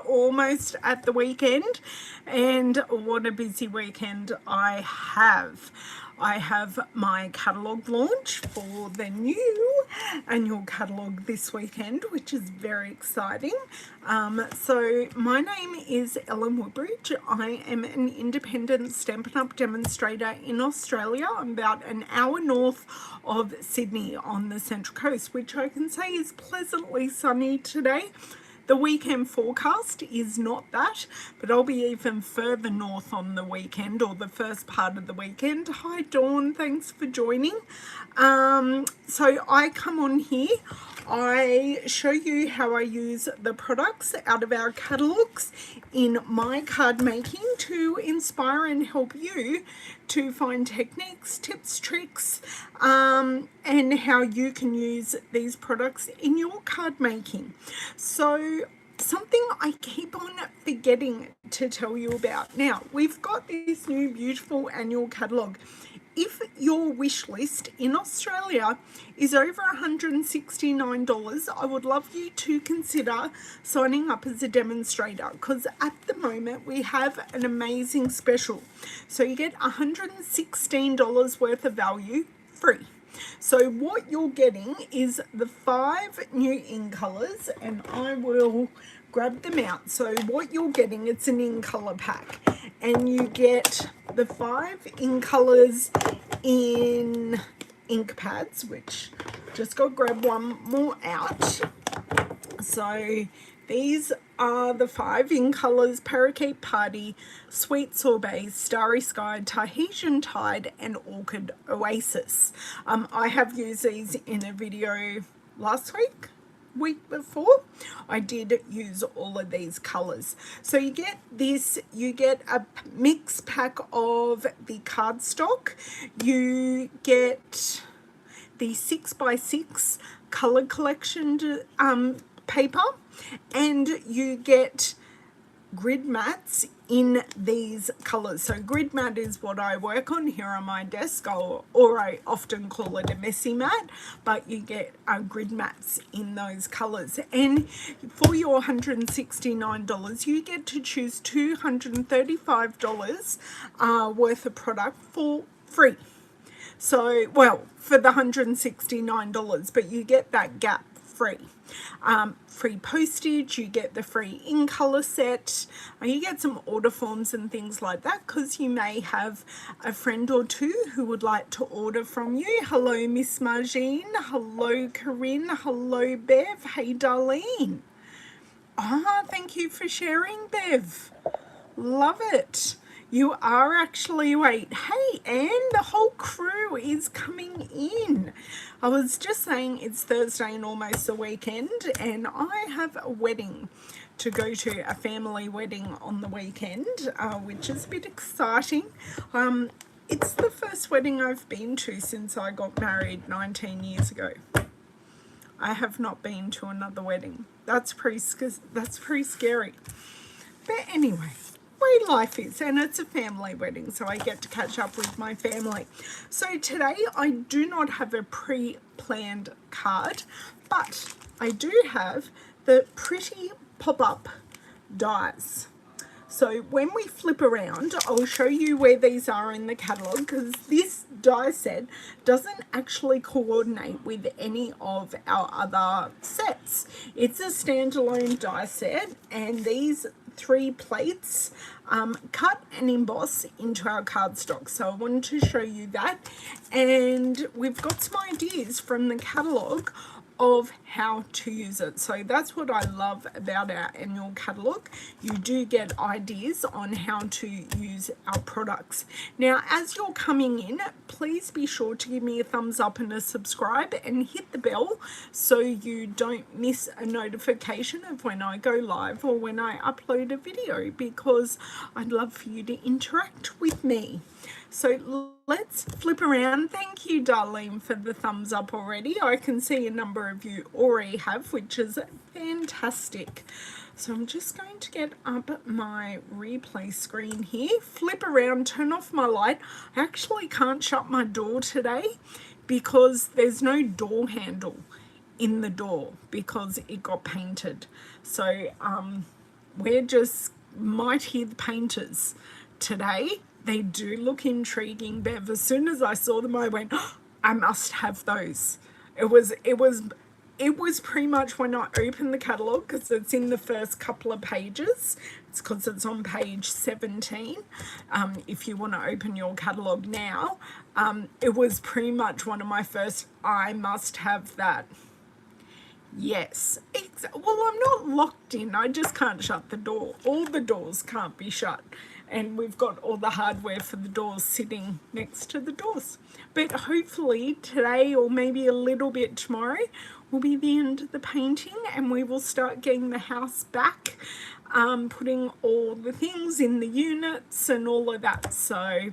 almost at the weekend, and what a busy weekend I have. I have my catalogue launch for the new annual catalogue this weekend, which is very exciting. So my name is Ellen Woodbridge. I am an independent Stampin' Up! Demonstrator in Australia. I'm about an hour north of Sydney on the Central Coast, which I can say is pleasantly sunny today. The weekend forecast is not that, but I'll be even further north on the weekend, or the first part of the weekend. Hi Dawn, thanks for joining. So I come on here, I show you how I use the products out of our catalogues in my card making to inspire and help you to find techniques, tips, tricks, and how you can use these products in your card making. So something I keep on forgetting to tell you about. Now, we've got this new beautiful annual catalogue. If your wish list in Australia is over $169, I would love you to consider signing up as a demonstrator, because at the moment we have an amazing special. So you get $116 worth of value free. So what you're getting is the 5 new in colors, and I will grab them out. So what you're getting, it's an in color pack, and you get the 5 in colors in ink pads, which just got to grab one more out. So these are the 5 in colors: Parakeet Party, Sweet Sorbet, Starry Sky, Tahitian Tide, and Orchid Oasis. I have used these in a video last week before. I did use all of these colors. So you get this, you get a mix pack of the cardstock, you get the 6x6 color collection paper, and you get grid mats in these colors. So grid mat is what I work on here on my desk, or I often call it a messy mat, but you get grid mats in those colors. And for your $169, you get to choose $235 worth of product for free. So, well, for the $169, but you get that gap free. Free postage, you get the free in color set, you get some order forms and things like that, because you may have a friend or two who would like to order from you. Hello Miss Margine, hello Corinne, hello Bev, hey Darlene. Thank you for sharing, Bev, love it. You are actually, wait, hey Anne, the whole crew is coming in. I was just saying it's Thursday and almost the weekend, and I have a wedding to go to, a family wedding on the weekend, which is a bit exciting. It's the first wedding I've been to since I got married 19 years ago. I have not been to another wedding. That's pretty scary. But anyway, way life is, and it's a family wedding, so I get to catch up with my family. So today I do not have a pre-planned card, but I do have the pretty pop-up dies. So when we flip around, I'll show you where these are in the catalogue, because this die set doesn't actually coordinate with any of our other sets. It's a standalone die set, and these 3 plates cut and emboss into our cardstock. So I wanted to show you that, and we've got some ideas from the catalogue of how to use it. So that's what I love about our annual catalogue. You do get ideas on how to use our products. Now, as you're coming in, please be sure to give me a thumbs up and a subscribe, and hit the bell so you don't miss a notification of when I go live or when I upload a video, because I'd love for you to interact with me. So let's flip around. Thank you, Darlene, for the thumbs up already. I can see a number of you already have, which is fantastic. So I'm just going to get up my replay screen here, flip around, turn off my light. I actually can't shut my door today because there's no door handle in the door because it got painted. So we're just might hear the painters today. They do look intriguing, Bev. As soon as I saw them, I went, oh, I must have those. It was pretty much when I opened the catalogue, because it's in the first couple of pages. It's because it's on page 17. If you want to open your catalogue now, it was pretty much one of my first, I must have that. Yes. Well, I'm not locked in. I just can't shut the door. All the doors can't be shut. And we've got all the hardware for the doors sitting next to the doors. But hopefully today, or maybe a little bit tomorrow, will be the end of the painting, and we will start getting the house back, putting all the things in the units and all of that. So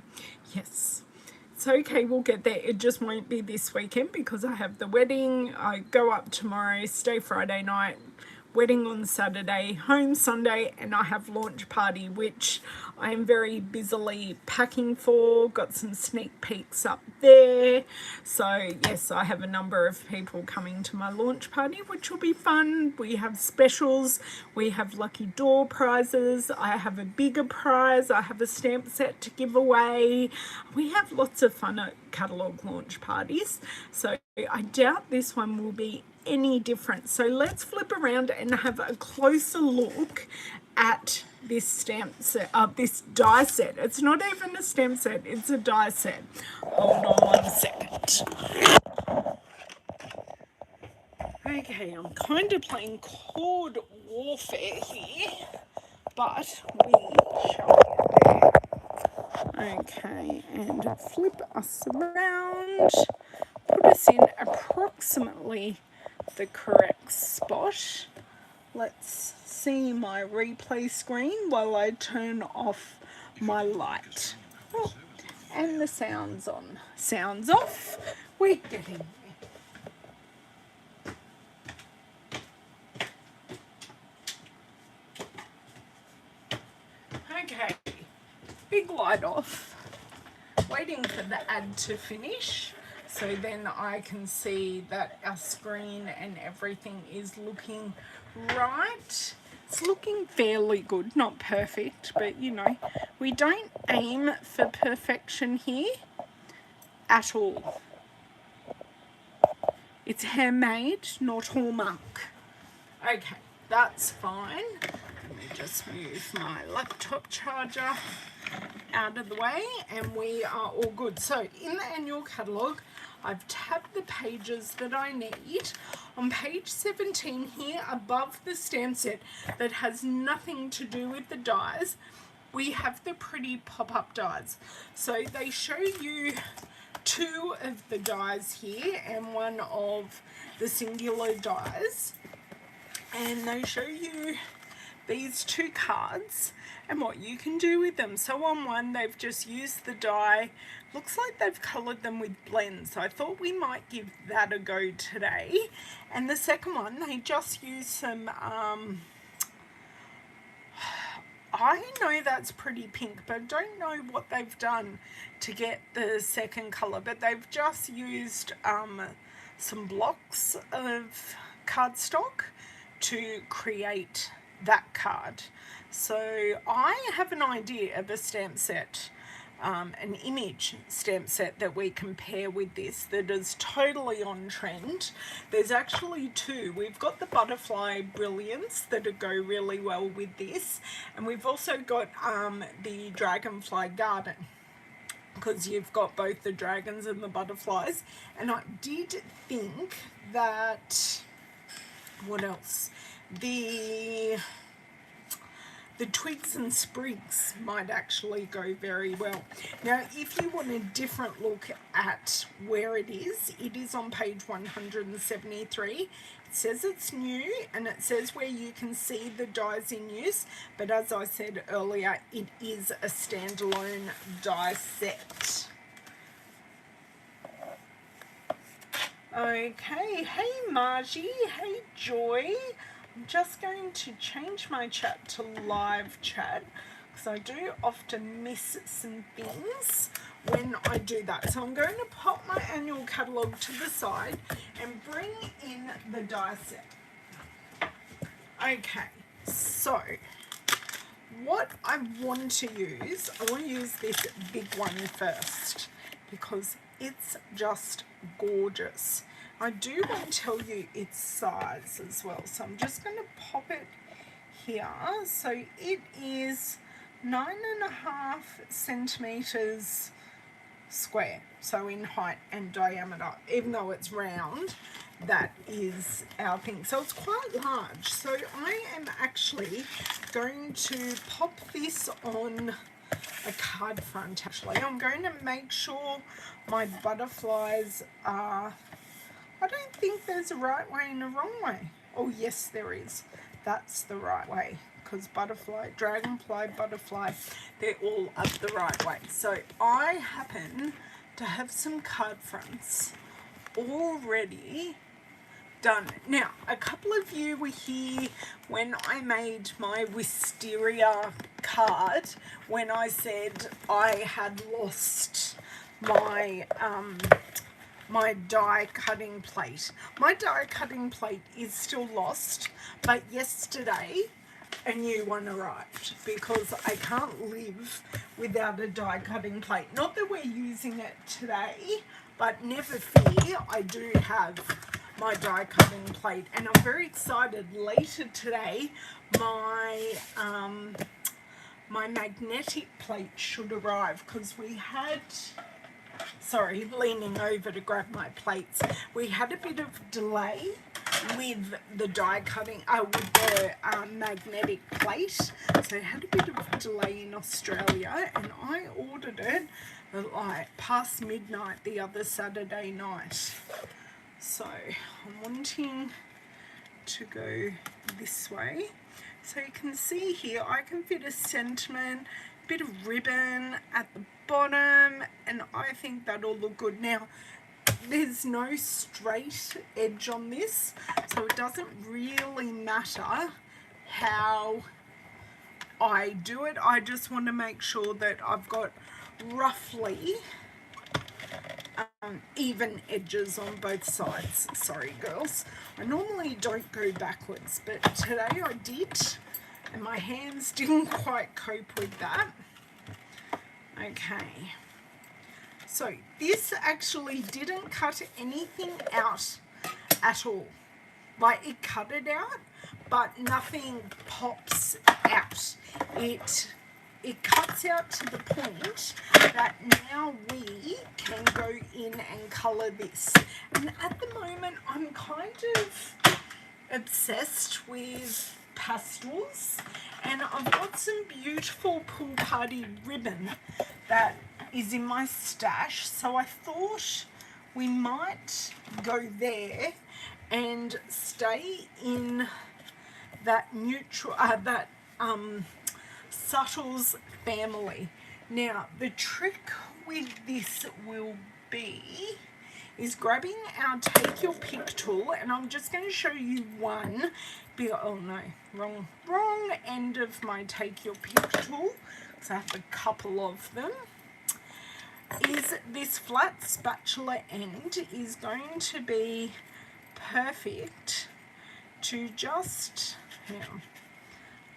yes, it's okay, we'll get there. It just won't be this weekend because I have the wedding. I go up tomorrow, stay Friday night, wedding on Saturday, home Sunday, and I have launch party, which I am very busily packing for. Got some sneak peeks up there. So yes, I have a number of people coming to my launch party, which will be fun. We have specials, we have lucky door prizes, I have a bigger prize, I have a stamp set to give away. We have lots of fun at catalogue launch parties. So I doubt this one will be any different. So let's flip around and have a closer look at this stamp set, this die set. It's not even a stamp set, it's a die set. Hold on 1 second. Okay, I'm kind of playing chord warfare here, but we shall get there. Okay, and flip us around, put us in approximately the correct spot. Let's see my replay screen while I turn off my light. Oh, and the sound's on. Sound's off. We're getting there. Okay, big light off. Waiting for the ad to finish, so then I can see that our screen and everything is looking right. It's looking fairly good, not perfect, but you know, we don't aim for perfection here at all. It's handmade, not Hallmark. Okay, that's fine. Let me just move my laptop charger out of the way, and we are all good. So in the annual catalogue, I've tabbed the pages that I need. On page 17 here, above the stamp set that has nothing to do with the dies, we have the pretty pop-up dies. So they show you 2 of the dies here and 1 of the singular dies, and they show you these 2 cards and what you can do with them. So on one, they've just used the die. Looks like they've coloured them with blends, so I thought we might give that a go today. And the second one, they just used some, I know that's pretty pink, but I don't know what they've done to get the second colour, but they've just used some blocks of cardstock to create that card. So I have an idea of a stamp set, an image stamp set that we compare with this that is totally on trend. There's actually 2. We've got the Butterfly Brilliance that go really well with this, and we've also got the Dragonfly Garden, because you've got both the dragons and the butterflies. And I did think that, what else? The twigs and sprigs might actually go very well. Now, if you want a different look at where it is on page 173. It says it's new, and it says where you can see the dies in use, but as I said earlier, it is a standalone die set. Okay, hey Margie, hey Joy. I'm just going to change my chat to live chat, because I do often miss some things when I do that. So I'm going to pop my annual catalogue to the side and bring in the die set. Okay, so what I want to use, I want to use this big one first because it's just gorgeous. I do want to tell you its size as well, so I'm just going to pop it here. So it is 9.5 centimeters square, so in height and diameter. Even though it's round, that is our thing, so it's quite large. So I am actually going to pop this on a card front. Actually, I'm going to make sure my butterflies are, I don't think there's a right way and a wrong way. Oh yes, there is. That's the right way, because butterfly, dragonfly, butterfly, they're all up the right way. So I happen to have some card fronts already done. Now, a couple of you were here when I made my wisteria card, when I said I had lost my my die cutting plate. My die cutting plate is still lost, but yesterday a new one arrived because I can't live without a die cutting plate. Not that we're using it today, but never fear, I do have my die cutting plate, and I'm very excited. Later today my my magnetic plate should arrive, because we had, sorry, leaning over to grab my plates, we had a bit of delay with the die cutting, with the magnetic plate. So I had a bit of delay in Australia, and I ordered it like past midnight the other Saturday night. So I'm wanting to go this way. So you can see here I can fit a sentiment, bit of ribbon at the bottom, and I think that'll look good. Now, there's no straight edge on this, so it doesn't really matter how I do it. I just want to make sure that I've got roughly even edges on both sides. Sorry girls, I normally don't go backwards, but today I did, and my hands didn't quite cope with that. Okay, so this actually didn't cut anything out at all. Like, it cut it out, but nothing pops out. It cuts out to the point that now we can go in and colour this. And at the moment I'm kind of obsessed with pastels, and I've got some beautiful pool party ribbon that is in my stash, so I thought we might go there and stay in that neutral, Subtles family. Now, the trick with this will be is grabbing our take your pick tool, and I'm just going to show you one. Oh no, wrong end of my take your pick tool, so I have a couple of them. Is this flat spatula end is going to be perfect to just, now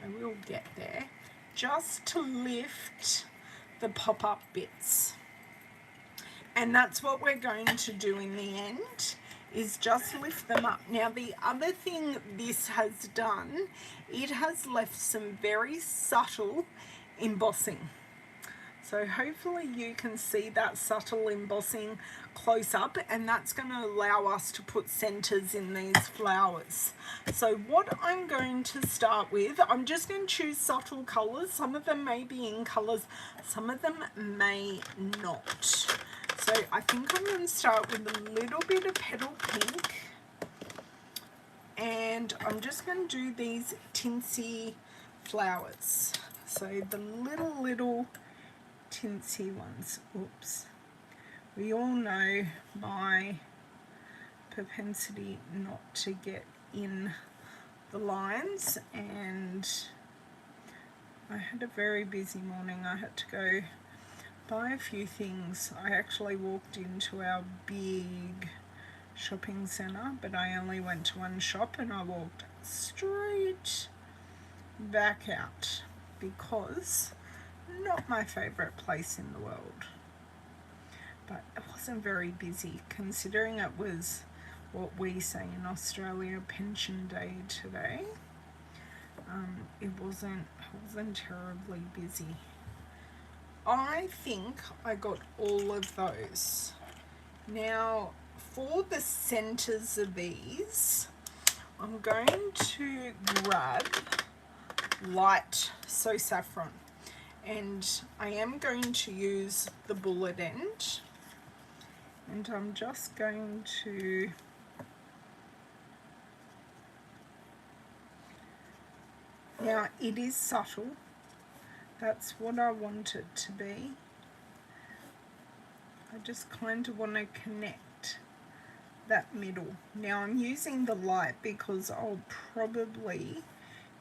I will get there, just to lift the pop-up bits. And that's what we're going to do in the end, is just lift them up. Now, the other thing this has done, it has left some very subtle embossing. So hopefully you can see that subtle embossing close up, and that's going to allow us to put centers in these flowers. So what I'm going to start with, I'm just going to choose subtle colors. Some of them may be in colors, some of them may not. So I think I'm going to start with a little bit of petal pink, and I'm just going to do these tinsy flowers. So the little tinsy ones. Oops. We all know my propensity not to get in the lines, and I had a very busy morning. I had to go buy a few things. I actually walked into our big shopping centre, but I only went to one shop and I walked straight back out. because not my favourite place in the world. But it wasn't very busy considering it was what we say in Australia pension day today. It wasn't terribly busy. I think I got all of those. Now for the centers of these, I'm going to grab light So Saffron, and I am going to use the bullet end, and I'm just going to now it is subtle, that's what I want it to be. I just kind of want to connect that middle. Now I'm using the light because I'll probably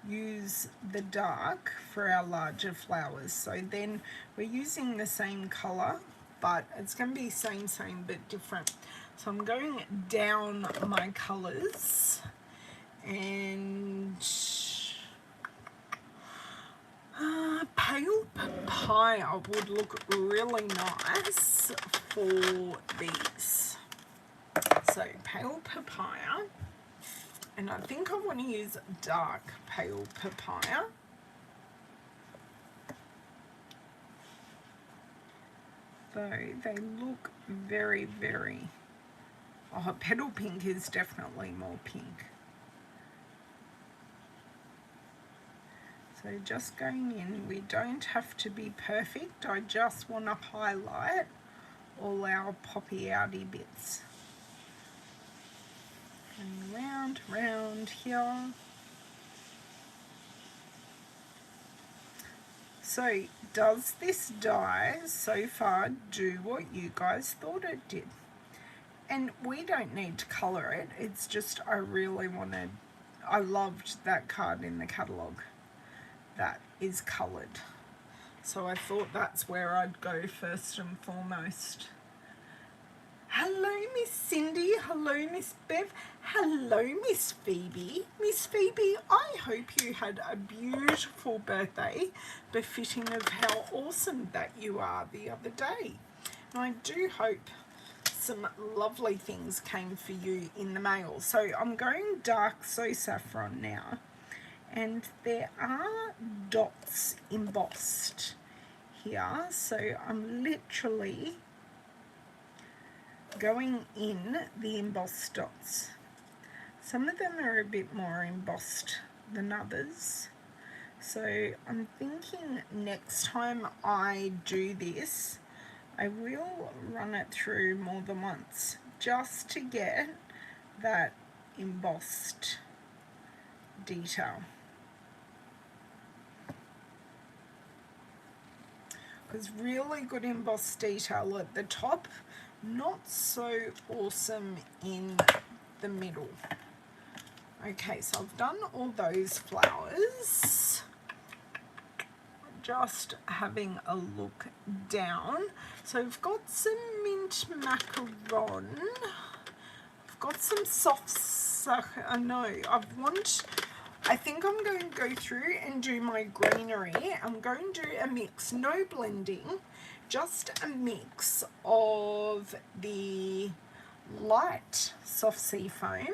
use the dark for our larger flowers, so then we're using the same color but it's going to be same but different. So I'm going down my colors, and pale papaya would look really nice for these. So pale papaya, and I think I want to use dark pale papaya. So they look very, very, oh, petal pink is definitely more pink. So just going in, we don't have to be perfect. I just want to highlight all our poppy outy bits. And round here. So does this die so far do what you guys thought it did? And we don't need to colour it. It's just I really wanted, I loved that card in the catalogue that is coloured. So I thought that's where I'd go first and foremost. Hello, Miss Cindy. Hello, Miss Bev. Hello, Miss Phoebe. Miss Phoebe, I hope you had a beautiful birthday, befitting of how awesome that you are the other day. And I do hope some lovely things came for you in the mail. So I'm going dark So Saffron now, and there are dots embossed here, so I'm literally going in the embossed dots. Some of them are a bit more embossed than others, so I'm thinking next time I do this I will run it through more than once just to get that embossed detail. Because really good embossed detail at the top, not so awesome in the middle. Okay, so I've done all those flowers. Just having a look down. So we've got some mint macaron. I've got some soft I think I'm going to go through and do my greenery. I'm going to do a mix, no blending, just a mix of the light soft sea foam,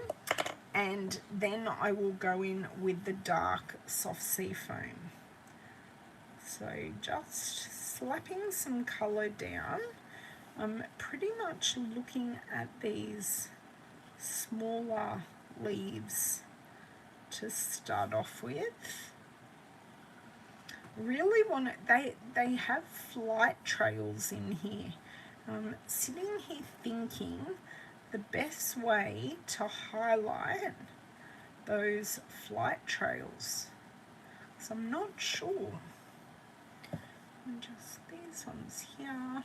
and then I will go in with the dark soft sea foam. So just slapping some colour down. I'm pretty much looking at these smaller leaves to start off with. Really want it, they have flight trails in here. Sitting here thinking the best way to highlight those flight trails, so I'm not sure. And just these ones here,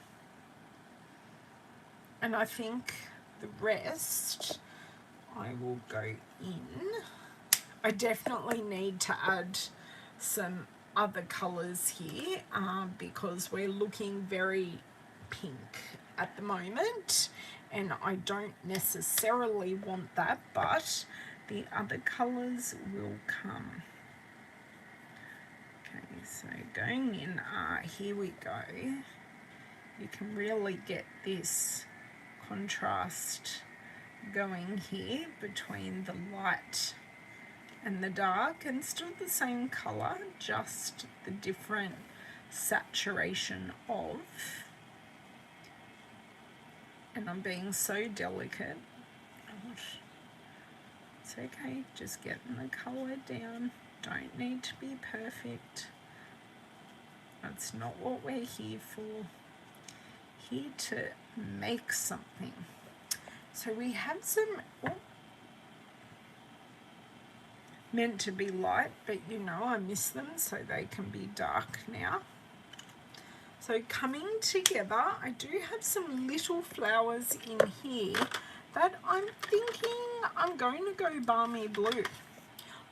and I think the rest I will go in. I definitely need to add some other colours here because we're looking very pink at the moment, and I don't necessarily want that, but the other colours will come. Okay, so going in here we go. You can really get this contrast going here between the light and the dark, and still the same color, just the different saturation of. And I'm being so delicate. It's okay, just getting the color down. Don't need to be perfect. That's not what we're here for. Here to make something. So we have some meant to be light, but you know I miss them, so they can be dark now. So coming together, I do have some little flowers in here that I'm thinking I'm going to go balmy blue.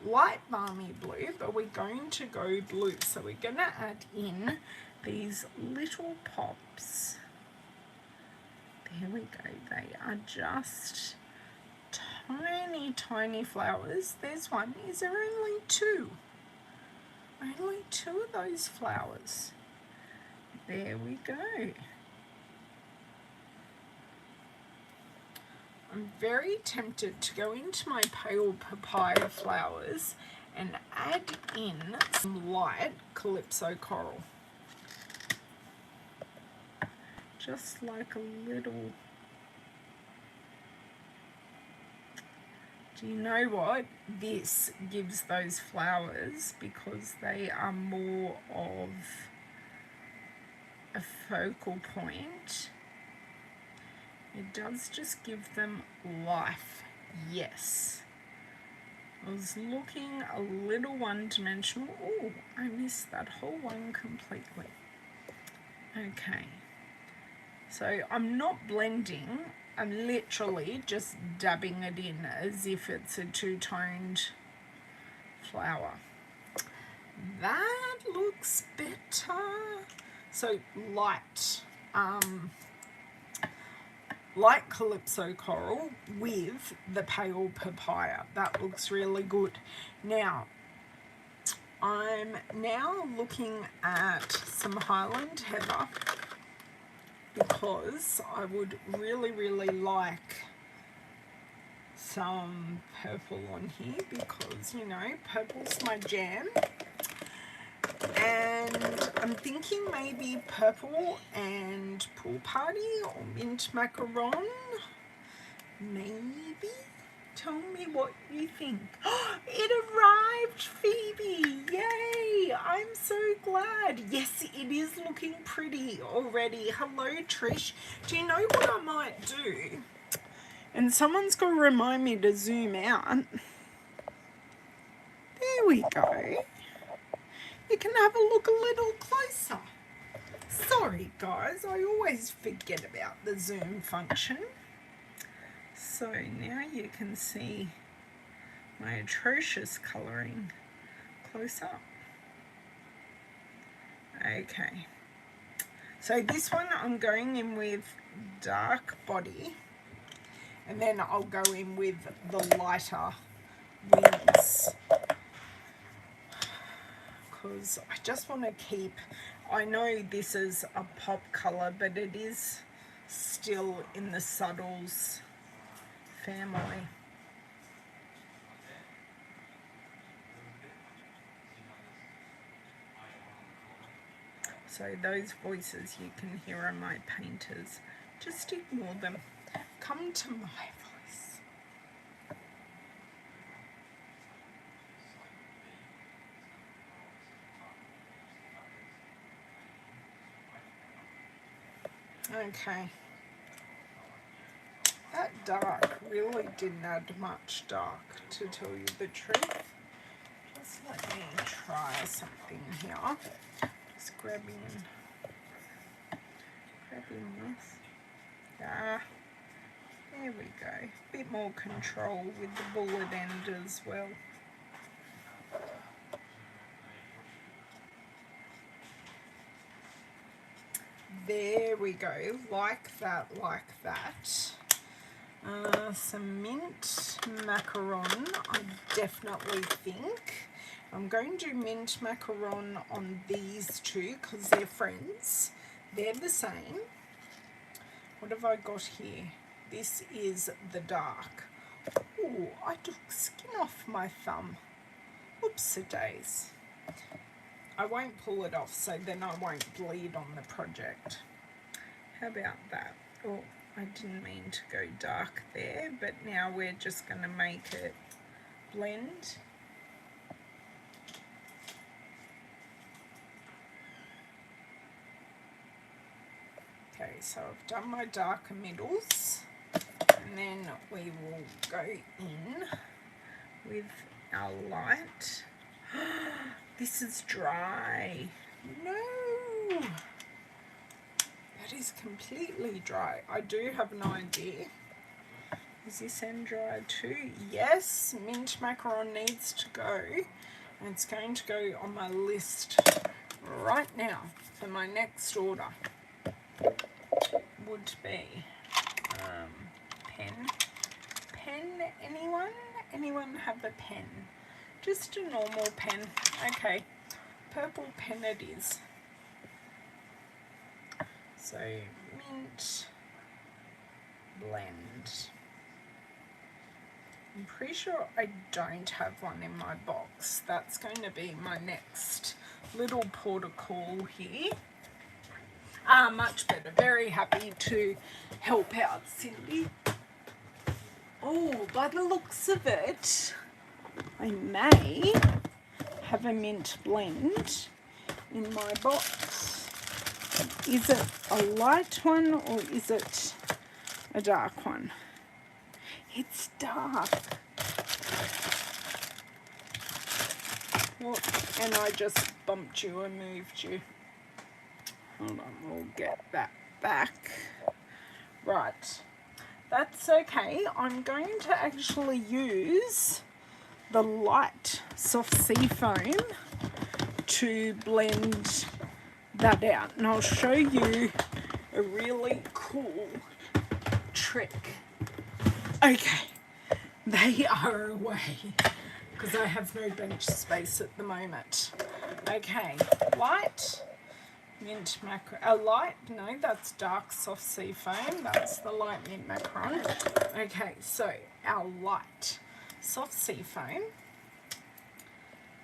Light balmy blue, but we're going to go blue. So we're going to add in these little pops. There we go. They are just tiny, tiny flowers. There's one. Is there only two? Only two of those flowers. There we go. I'm very tempted to go into my pale papaya flowers and add in some light calypso coral. Just like a little... Do you know what? This gives those flowers, because they are more of a focal point. It does just give them life. Yes. I was looking a little one-dimensional. Oh, I missed that whole one completely. Okay. So I'm not blending. I'm literally just dabbing it in as if it's a two-toned flower. That looks better. So light. Light calypso coral with the pale papaya. That looks really good. Now, I'm now looking at some Highland Heather, because I would really, really like some purple on here, because, you know, purple's my jam. And I'm thinking maybe purple and pool party or mint macaron. Maybe? Tell me what you think. It arrived, Phoebe! Yay! I'm so glad. Yes, it is looking pretty already. Hello, Trish. Do you know what I might do? And someone's got to remind me to zoom out. There we go. You can have a look a little closer. Sorry guys, I always forget about the zoom function. So now you can see my atrocious colouring close up. Okay, so this one I'm going in with dark body, and then I'll go in with the lighter wings, because I just want to keep, I know this is a pop colour, but it is still in the subtles family. So those voices you can hear are my painters. Just ignore them. Come to my voice. Okay. That dark really didn't add much dark, to tell you the truth. Just let me try something here. Just grabbing this. Yeah, there we go. Bit more control with the bullet end as well. There we go, like that, like that. Some mint macaron, I definitely think. I'm going to do mint macaron on these two because they're friends. They're the same. What have I got here? This is the dark. Oh, I took skin off my thumb. Oops-a-days. I won't pull it off so then I won't bleed on the project. How about that? Oh, I didn't mean to go dark there, but now we're just going to make it blend. Okay, so I've done my darker middles, and then we will go in with our light. This is dry. No! That is completely dry. I do have an idea. Is this end dry too? Yes, mint macaron needs to go. And it's going to go on my list right now for my next order. Would be pen. Anyone have a pen? Just a normal pen. Okay, purple pen it is. So mint blend. I'm pretty sure I don't have one in my box. That's going to be my next little protocol here. Much better. Very happy to help out, Cindy. Oh, by the looks of it, I may have a mint blend in my box. Is it a light one or is it a dark one? It's dark. Oh, and I just bumped you and moved you. Hold on, we'll get that back. Right, that's okay. I'm going to actually use the light soft sea foam to blend that out. And I'll show you a really cool trick. Okay, they are away because I have no bench space at the moment. Okay, light. Mint macaron, light, no, that's dark soft sea foam, that's the light mint macaron. Okay, so our light soft sea foam,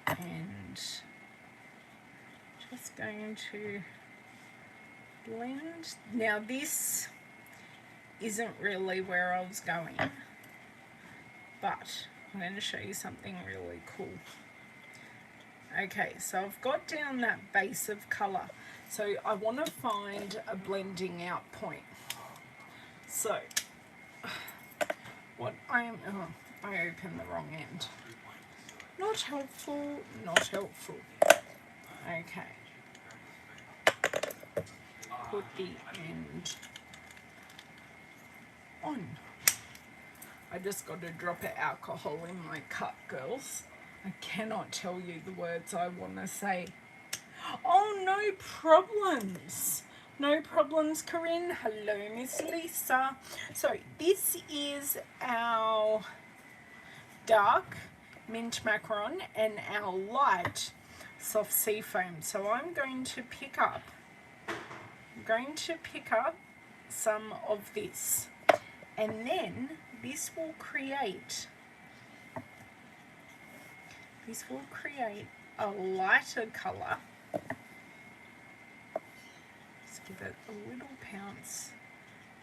and just going to blend. Now this isn't really where I was going, but I'm going to show you something really cool. Okay, so I've got down that base of colour. So I want to find a blending out point. So what I am, oh, I opened the wrong end. Not helpful, not helpful. Okay. Put the end on. I just got a drop of alcohol in my cup, girls. I cannot tell you the words I want to say. Oh, no problems. No problems, Corinne. Hello, Miss Lisa. So this is our dark mint macaron and our light soft sea foam. So I'm going to pick up some of this, and then this will create a lighter colour. Just give it a little pounce.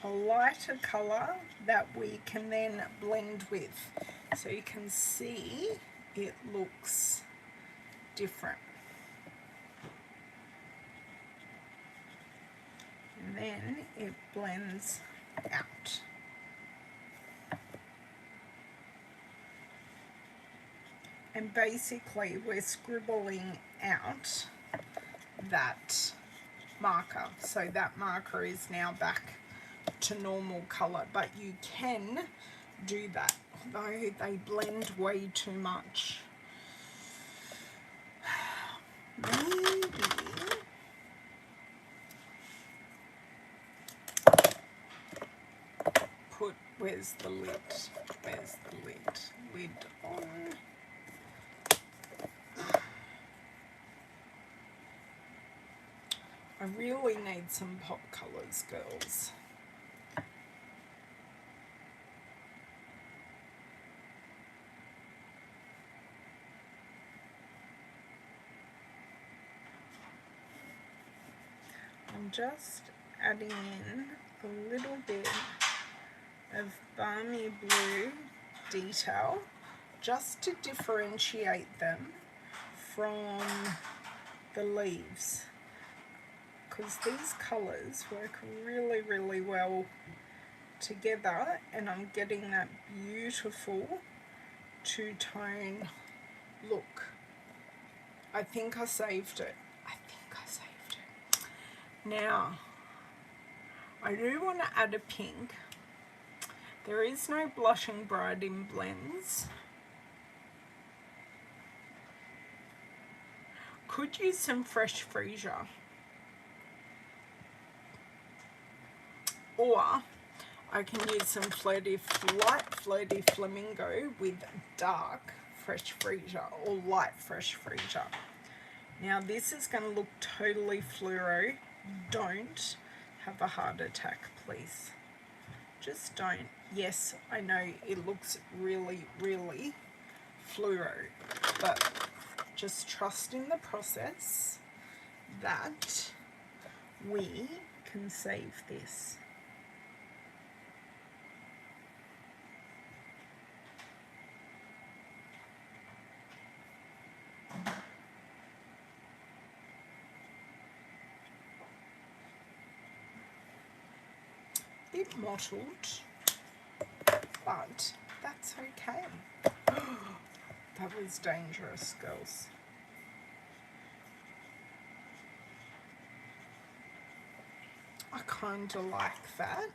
A lighter colour that we can then blend with. So you can see it looks different. And then it blends out. And basically we're scribbling out that marker. So that marker is now back to normal colour, but you can do that, although they blend way too much. Maybe where's the lid? Where's the lid? Lid on. I really need some pop colours, girls. I'm just adding in a little bit of balmy blue detail just to differentiate them from the leaves, because these colours work really, really well together, and I'm getting that beautiful two-tone look. I think I saved it. Now, I do want to add a pink. There is no Blushing Bride in blends. Could use some fresh freesia. Or I can use some light flirty flamingo with dark fresh freesia or light fresh freesia. Now this is going to look totally fluoro. Don't have a heart attack, please. Just don't. Yes, I know it looks really, really fluoro, but just trust in the process that we can save this. Bit mottled, but that's okay. That was dangerous, girls. I kind of like that.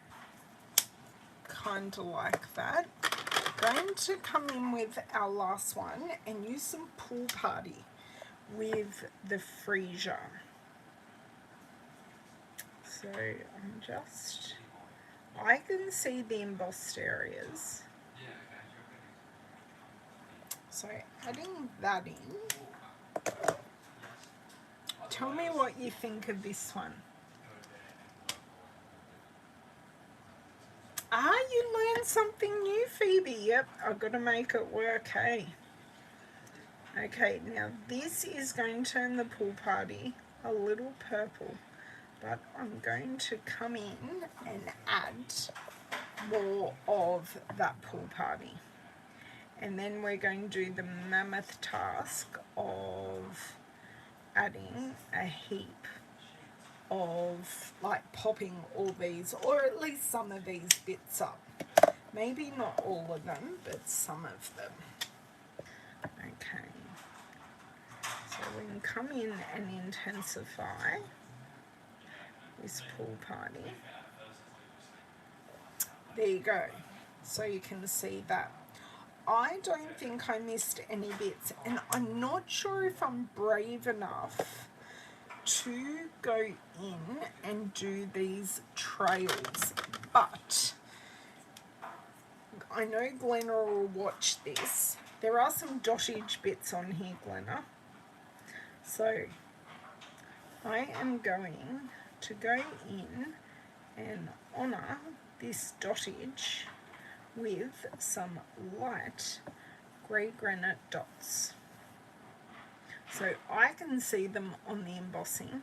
Going to come in with our last one and use some Pool Party with the freesia. So I can see the embossed areas. So adding that in. Tell me what you think of this one. You learned something new, Phoebe. Yep, I've got to make it work, hey. Okay, now this is going to turn the Pool Party a little purple, but I'm going to come in and add more of that Pool Party. And then we're going to do the mammoth task of adding a heap of like popping all these, or at least some of these bits up. Maybe not all of them, but some of them. Okay, so we can come in and intensify this Pool Party. There you go. So you can see that. I don't think I missed any bits, and I'm not sure if I'm brave enough to go in and do these trails, but I know Glenna will watch this. There are some dottage bits on here, Glenna. So I am going to go in and honour this dottage with some light grey granite dots. So I can see them on the embossing,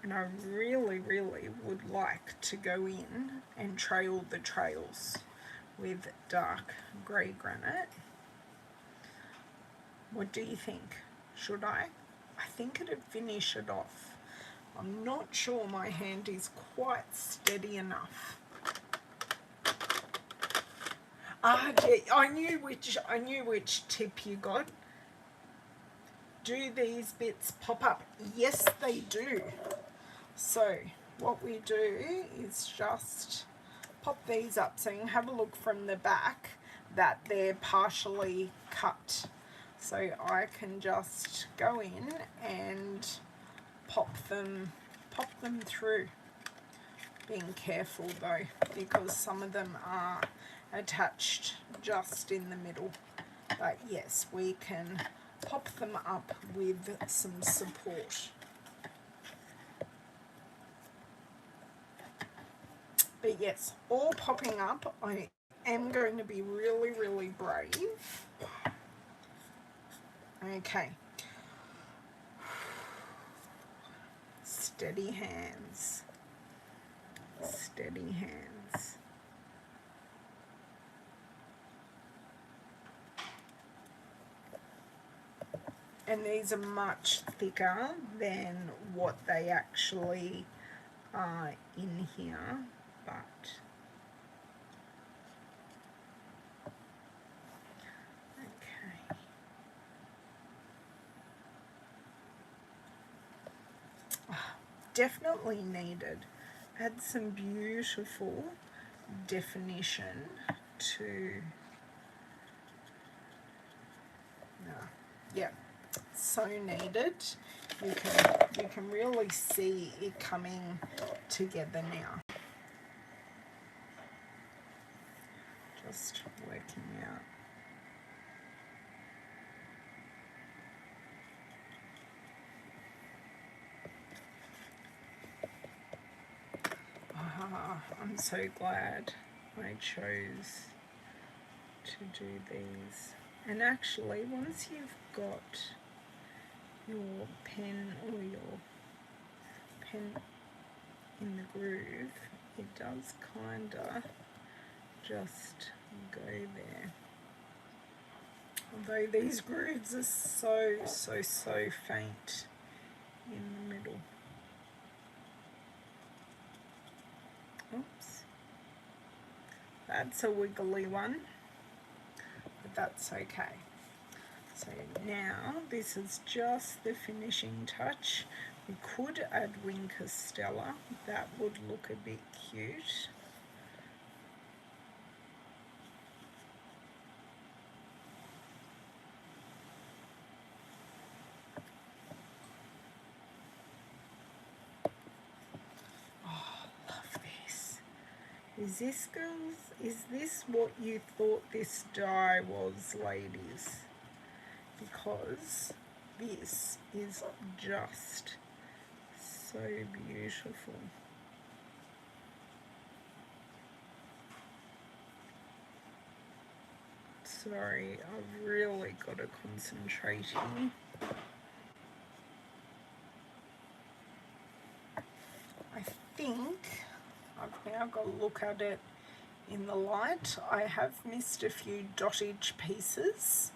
and I really, really would like to go in and trail the trails with dark grey granite. What do you think? Should I? I think it'd finish it off. I'm not sure my hand is quite steady enough. Yeah, I knew which tip you got. Do these bits pop up? Yes, they do. So what we do is just pop these up so you can have a look from the back that they're partially cut. So I can just go in and pop them through. Being careful though, because some of them are attached just in the middle. But yes, we can pop them up with some support. But yes, all popping up. I am going to be really, really brave. Okay. Steady hands. Steady hands. And these are much thicker than what they actually are in here, but okay. Definitely needed. Add some beautiful definition to, yeah, so needed. You can really see it coming together now. Just working out. I'm so glad I chose to do these. And actually, once you've got your pen or your pen in the groove, it does kinda just go there. Although these grooves are so faint in the middle. Oops. That's a wiggly one, but that's okay. So now this is just the finishing touch. We could add Winker Stella. That would look a bit cute. Is this, girls, is this what you thought this die was, ladies? Because this is just so beautiful. Sorry, I've really got to concentrate here. I think I've now got to look at it in the light. I have missed a few dottage pieces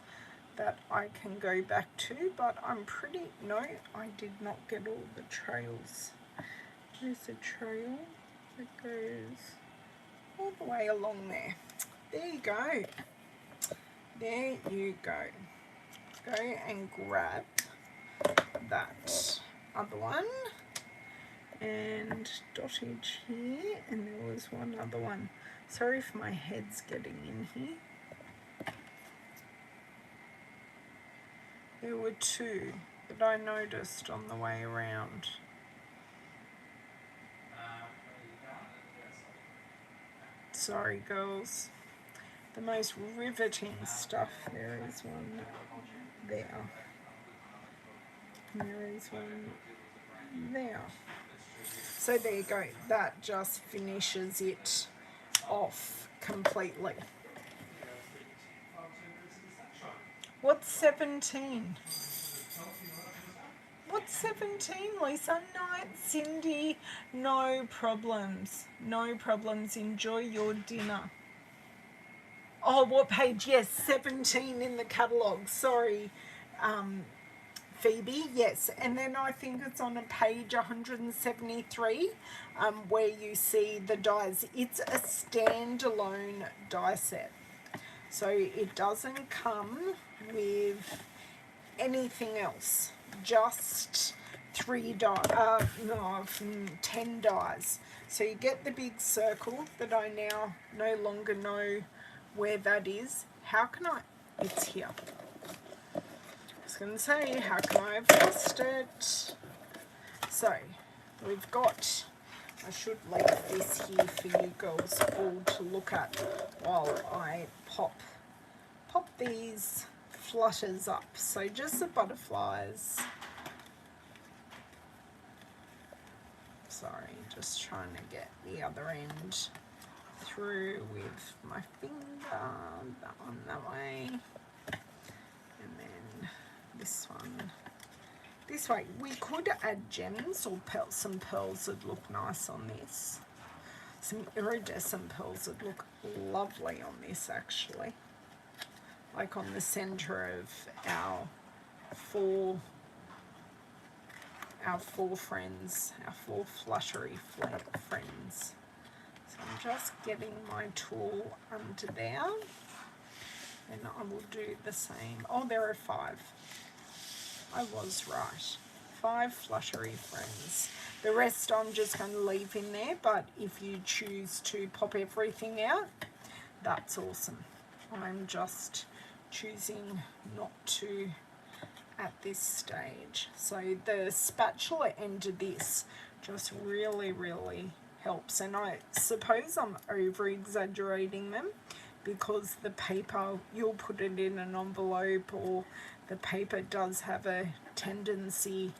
that I can go back to, but I'm pretty, no, I did not get all the trails. There's a trail that goes all the way along there. There you go. There you go. Go and grab that other one. And dottage here, and there was one other one. Sorry if my head's getting in here. There were two that I noticed on the way around. Sorry, girls. The most riveting stuff. There is one there. There is one there. So there you go. That just finishes it off completely. What's 17? What's 17, Lisa? Night, Cindy. No problems. No problems. Enjoy your dinner. Oh, what page? Yes, 17 in the catalogue. Sorry, Phoebe. Yes, and then I think it's on a page 173 where you see the dies. It's a standalone die set. So it doesn't come with anything else. Just 10 dies. So you get the big circle that I now no longer know where that is. How can I? It's here. I was going to say, how can I have lost it? So we've got, I should leave this here for you girls all to look at while I pop these flutters up. So just the butterflies. Sorry, just trying to get the other end through with my finger. That one that way. And then this one this way. We could add gems or some pearls would look nice on this. Some iridescent pearls would look lovely on this actually. Like on the center of our four friends, our four fluttery friends. So I'm just getting my tool under there, and I will do the same. Oh, there are 5. I was right. 5 fluttery friends. The rest I'm just going to leave in there, but if you choose to pop everything out, that's awesome. I'm just choosing not to at this stage. So the spatula end of this just really helps, and I suppose I'm over exaggerating them because the paper, you'll put it in an envelope, or the paper does have a tendency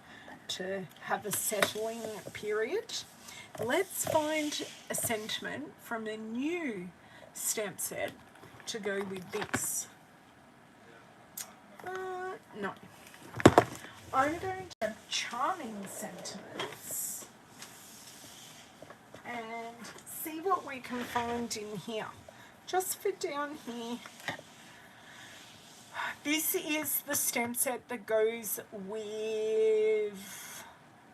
to have a settling period. Let's find a sentiment from a new stamp set to go with this. No. I'm going to have charming sentiments and see what we can find in here. Just for down here, this is the stamp set that goes with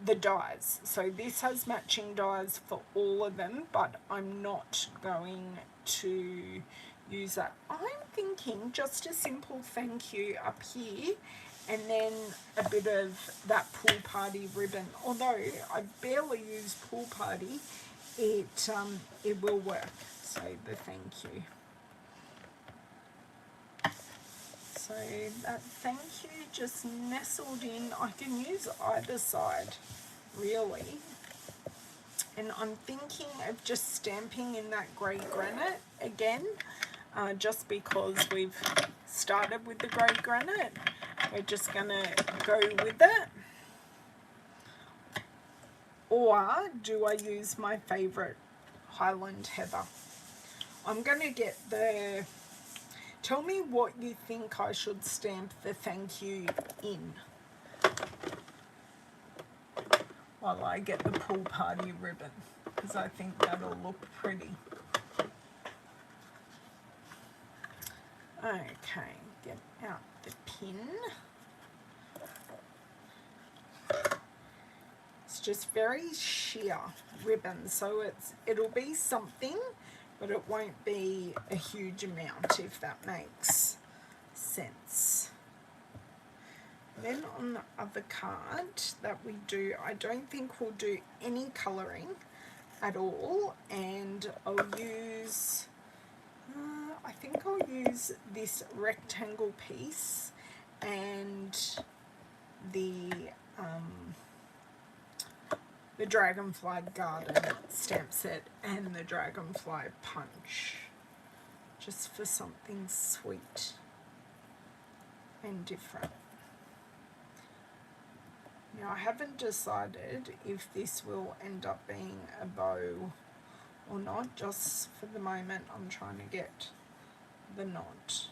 the dies. So this has matching dies for all of them, but I'm not going to use that. I'm thinking just a simple thank you up here, and then a bit of that pool party ribbon. Although I barely use pool party, it will work. So the thank you. So that thank you just nestled in. I can use either side, really. And I'm thinking of just stamping in that grey granite again, just because we've started with the grey granite. We're just going to go with it. Or do I use my favourite Highland Heather? I'm going to get the... Tell me what you think I should stamp the thank you in while I get the pool party ribbon, because I think that'll look pretty. Okay, get out the pin. It's just very sheer ribbon, so it'll be something, but it won't be a huge amount, if that makes sense. Then on the other card that we do, I don't think we'll do any colouring at all, and I'll use, I think I'll use this rectangle piece and the Dragonfly Garden stamp set and the Dragonfly Punch, just for something sweet and different. Now I haven't decided if this will end up being a bow or not. Just for the moment I'm trying to get the knot.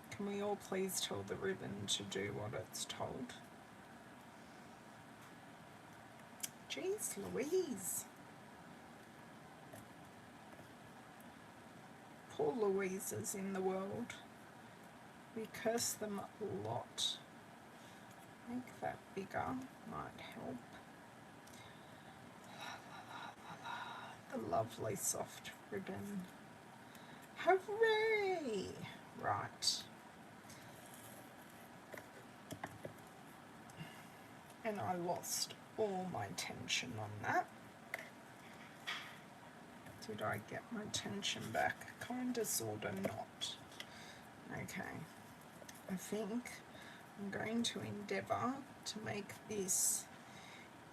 Can we all please tell the ribbon to do what it's told? Jeez Louise. Poor Louises in the world. We curse them a lot. Make that bigger, might help. The lovely soft ribbon. Hooray! Right. And I lost all my tension on that. Did I get my tension back? Kinda, sorta, not. Okay. I think I'm going to endeavour to make this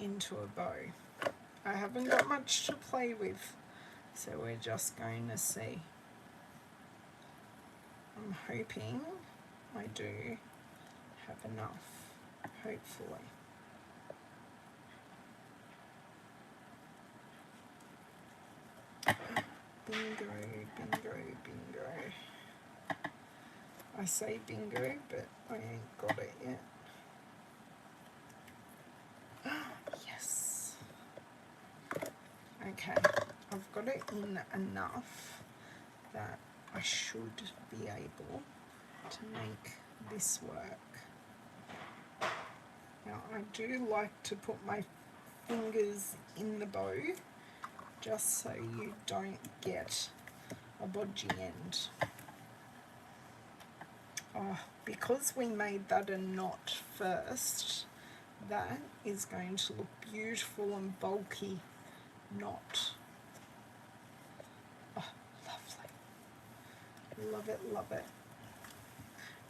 into a bow. I haven't got much to play with, so we're just going to see. I'm hoping I do have enough, hopefully. Bingo, bingo, bingo. I say bingo, but I ain't got it yet. Yes. Okay, I've got it in enough that I should be able to make this work. Now I do like to put my fingers in the bow just so you don't get a bodgy end. Oh, because we made that a knot first, that is going to look beautiful and bulky knot. Oh, lovely. Love it, love it.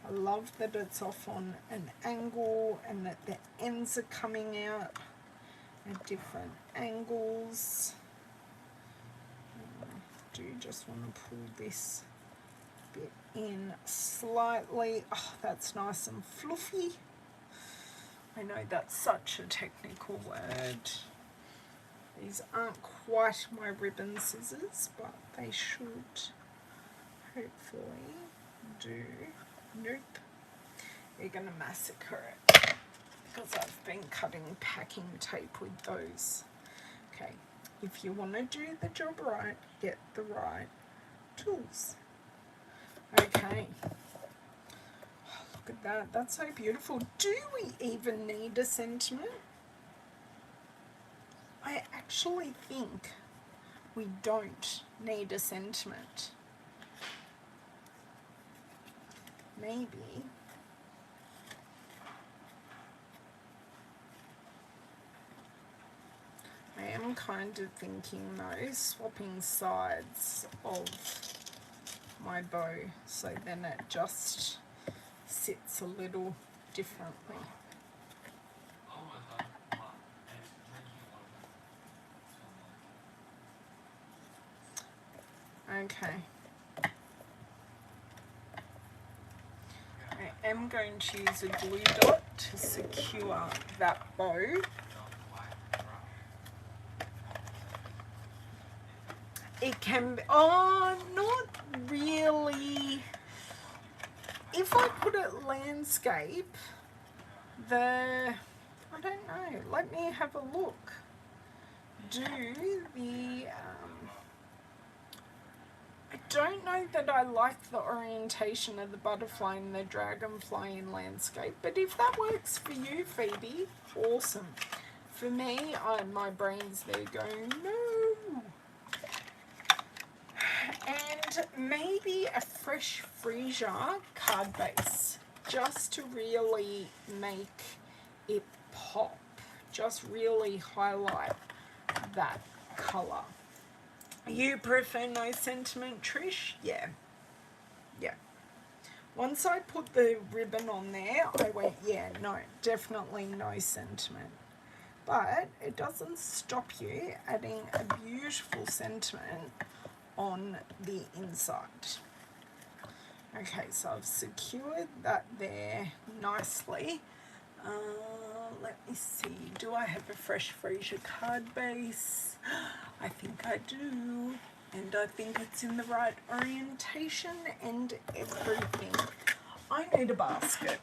I love that it's off on an angle and that the ends are coming out at different angles. I do just want to pull this bit in slightly. Oh, that's nice and fluffy. I know that's such a technical word. These aren't quite my ribbon scissors, but they should hopefully do. Nope. You're going to massacre it because I've been cutting packing tape with those. Okay, if you want to do the job right, get the right tools. Okay. Oh, look at that. That's so beautiful. Do we even need a sentiment? I actually think we don't need a sentiment. Maybe. I am kind of thinking though, swapping sides of my bow so then it just sits a little differently. Okay. I am going to use a glue dot to secure that bow. It can be, oh, not really. If I put it landscape, I don't know, let me have a look. Do the, I don't know that I like the orientation of the butterfly and the dragonfly in landscape, but if that works for you, Phoebe, awesome. For me, my brain's there going, no. And maybe a fresh freesia card base, just to really make it pop, just really highlight that colour. You prefer no sentiment, Trish? Yeah. Yeah. Once I put the ribbon on there, I went, yeah, no, definitely no sentiment. But it doesn't stop you adding a beautiful sentiment on the inside. Okay, so I've secured that there nicely. Let me see, do I have a fresh freesia card base? I think I do, and I think it's in the right orientation and everything. I need a basket.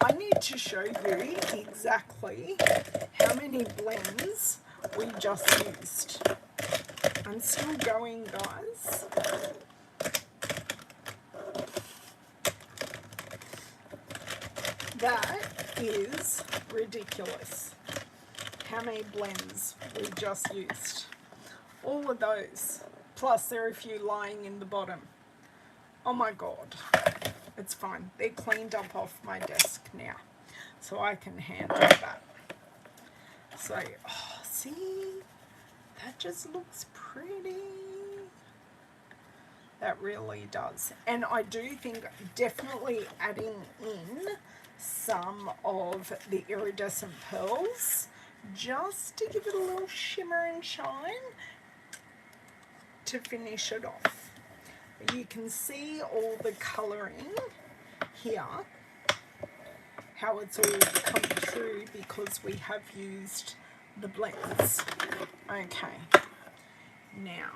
I need to show you exactly how many blends we just used. I'm still going, guys. That is ridiculous. How many blends we just used. All of those. Plus there are a few lying in the bottom. Oh my God. It's fine. They're cleaned up off my desk now. So I can handle that. So, oh, see? That just looks pretty. That really does. And I do think definitely adding in some of the iridescent pearls just to give it a little shimmer and shine to finish it off. You can see all the colouring here, how it's all come through because we have used the blends. Okay, now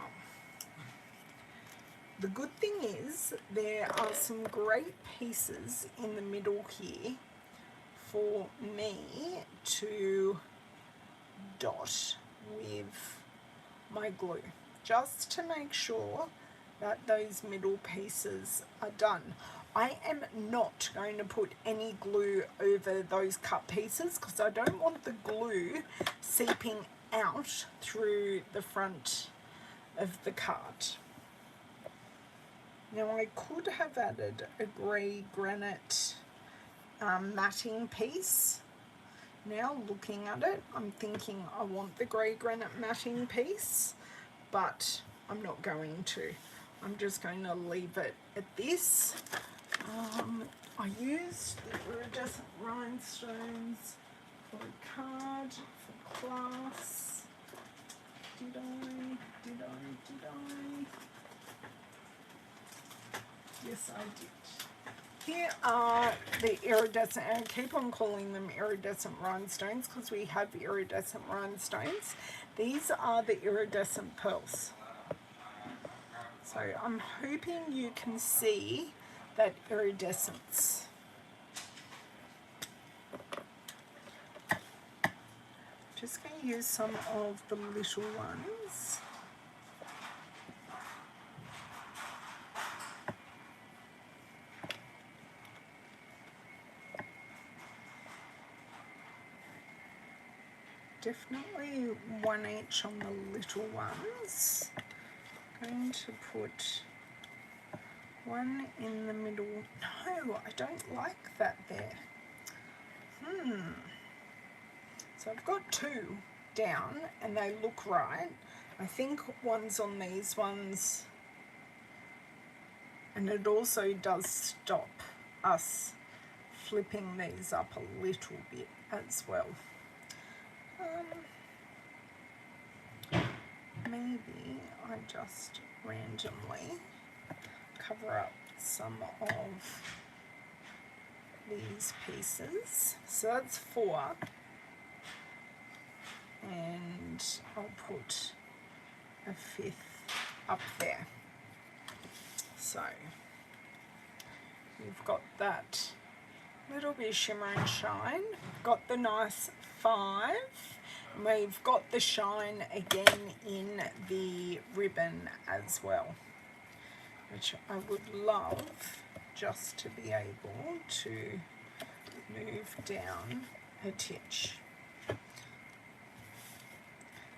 The good thing is there are some great pieces in the middle here for me to dot with my glue, just to make sure that those middle pieces are done. I am not going to put any glue over those cut pieces because I don't want the glue seeping out through the front of the card. Now I could have added a grey granite matting piece. Now looking at it, I'm thinking I want the grey granite matting piece, but I'm not going to. I'm just going to leave it at this. I used the iridescent rhinestones for a card, for class. Did I? Yes, I did. Here are the iridescent, and I keep on calling them iridescent rhinestones because we have iridescent rhinestones. These are the iridescent pearls. So I'm hoping you can see that iridescence. Just going to use some of the little ones. Definitely one each on the little ones. I'm going to put one in the middle. No, I don't like that there. So I've got two down and they look right. I think one's on these ones, and it also does stop us flipping these up a little bit as well. Maybe I just randomly cover up some of these pieces. So that's 4, and I'll put a 5th up there. So we've got that little bit of shimmer and shine, got the nice 5, and we've got the shine again in the ribbon as well, which I would love just to be able to move down a titch.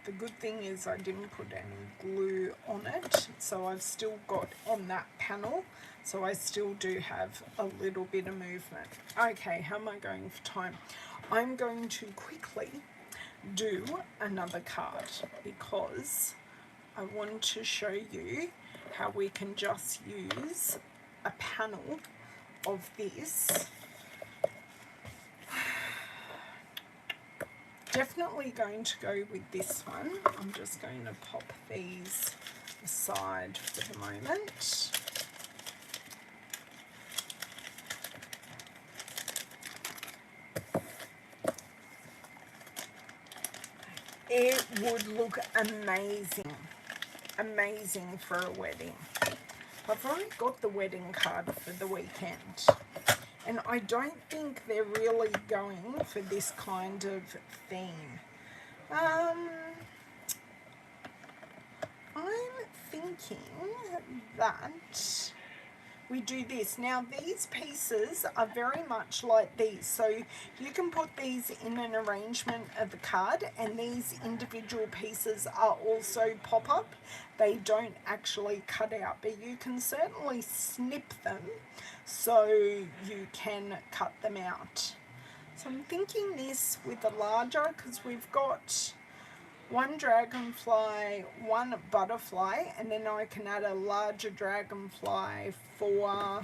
The good thing is I didn't put any glue on it, so I've still got on that panel, so I still do have a little bit of movement. Okay, how am I going for time? I'm going to quickly do another card because I want to show you how we can just use a panel of this. Definitely going to go with this one. I'm just going to pop these aside for the moment. It would look amazing, amazing for a wedding. I've already got the wedding card for the weekend, and I don't think they're really going for this kind of theme. I'm thinking that we do this. Now these pieces are very much like these, so you can put these in an arrangement of the card, and these individual pieces are also pop-up. They don't actually cut out, but you can certainly snip them so you can cut them out. So I'm thinking this with a larger, because we've got one dragonfly, one butterfly, and then I can add a larger dragonfly for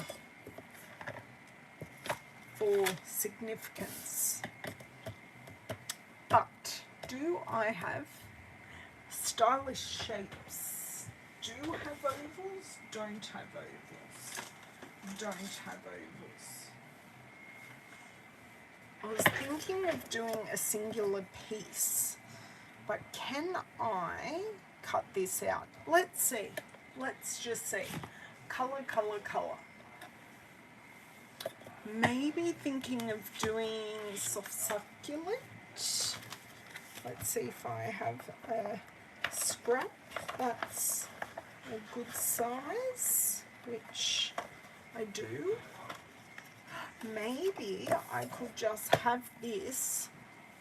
significance. But do I have stylish shapes? Do have ovals? Don't have ovals. Don't have ovals. I was thinking of doing a singular piece, but can I cut this out? Let's see. Let's just see. Colour, colour, colour. Maybe thinking of doing soft succulent. Let's see if I have a scrap that's a good size, which I do. Maybe I could just have this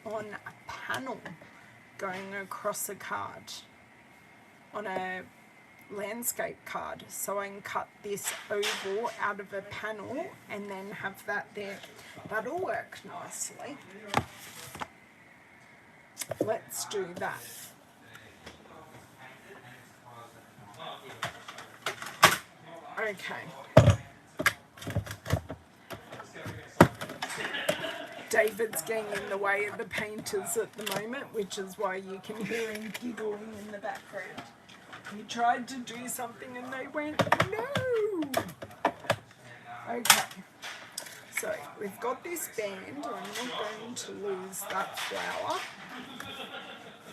on a panel going across a card, on a landscape card, so I can cut this oval out of a panel and then have that there. That'll work nicely. Let's do that. Okay. David's getting in the way of the painters at the moment, which is why you can hear him giggling in the background. He tried to do something and they went, no! Okay, so we've got this band. I'm not going to lose that flower.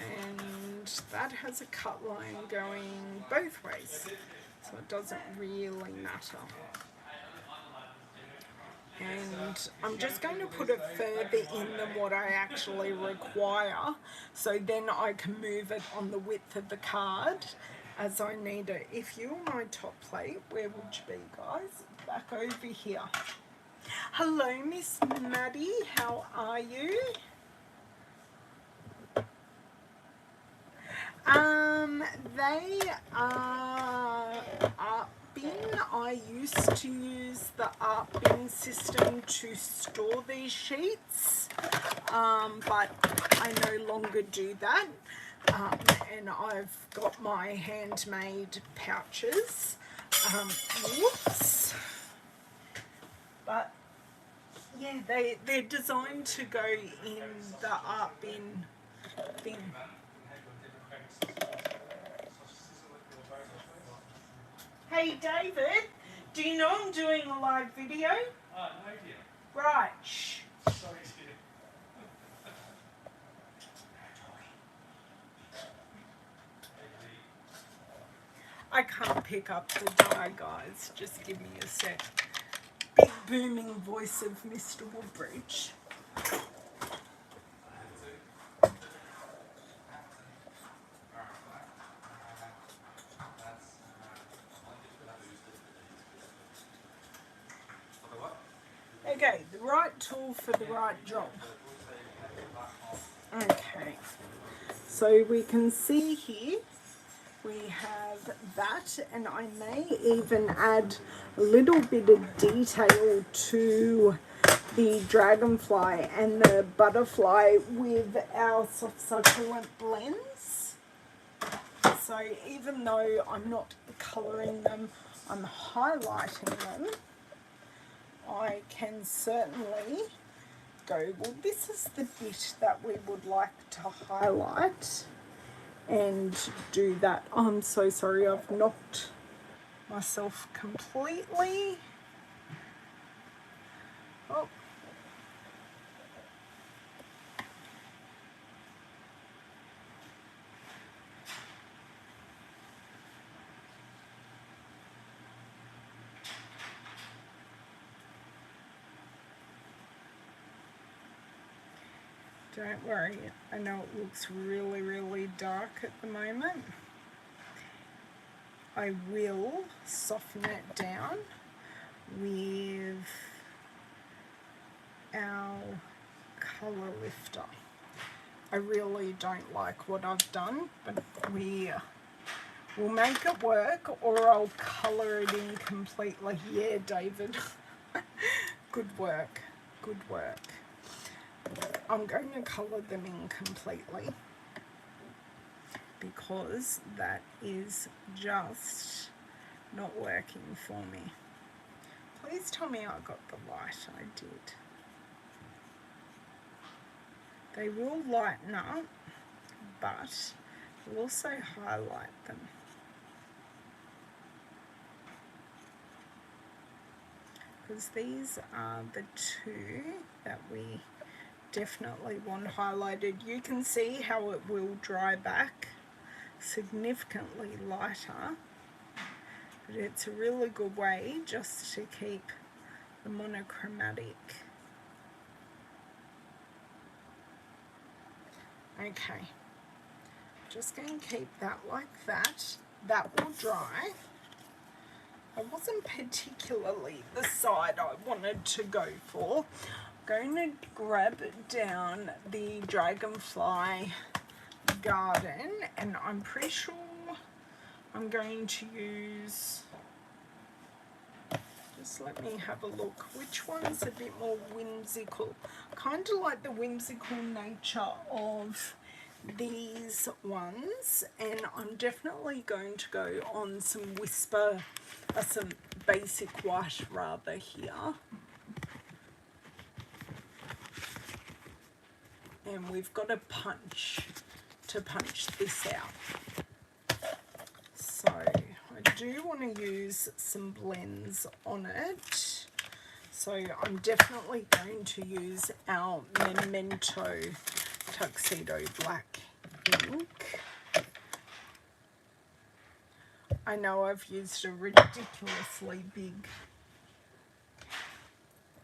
And that has a cut line going both ways, so it doesn't really matter. And I'm just going to put it further in than what I actually require, so then I can move it on the width of the card as I need it. If you were my top plate, where would you be, guys? Back over here. Hello, Miss Maddie, how are you? They are art bin. I used to use the art bin system to store these sheets, but I no longer do that. And I've got my handmade pouches. Whoops. But yeah, they're designed to go in the art bin thing. Hey David, do you know I'm doing a live video? No dear. Right, shh. Sorry dear. I can't pick up the die, guys. Just give me a sec. Big booming voice of Mr. Woodbridge. Okay, the right tool for the right job. Okay, so we can see here we have that, and I may even add a little bit of detail to the dragonfly and the butterfly with our soft succulent blends. So even though I'm not colouring them, I'm highlighting them, I can certainly go, well, this is the bit that we would like to highlight, and do that. Oh, I'm so sorry, I've knocked myself completely. Oh. Don't worry, I know it looks really, really dark at the moment. I will soften it down with our colour lifter. I really don't like what I've done, but we'll make it work, or I'll colour it in completely. Yeah, David. Good work, good work. I'm going to colour them in completely because that is just not working for me. Please tell me I got the light. I did. They will lighten up, but we'll also highlight them. Because these are the two that we definitely want highlighted. You can see how it will dry back significantly lighter but it's a really good way just to keep the monochromatic. Okay, just going to keep that like that. That will dry. I wasn't particularly the side I wanted to go for. I'm going to grab down the Dragonfly Garden, and I'm pretty sure I'm going to use, just let me have a look, which one's a bit more whimsical. Kind of like the whimsical nature of these ones, and I'm definitely going to go on some whisper, some basic white rather here. And we've got a punch to punch this out. So I do want to use some blends on it. So I'm definitely going to use our Memento Tuxedo Black ink. I know I've used a ridiculously big,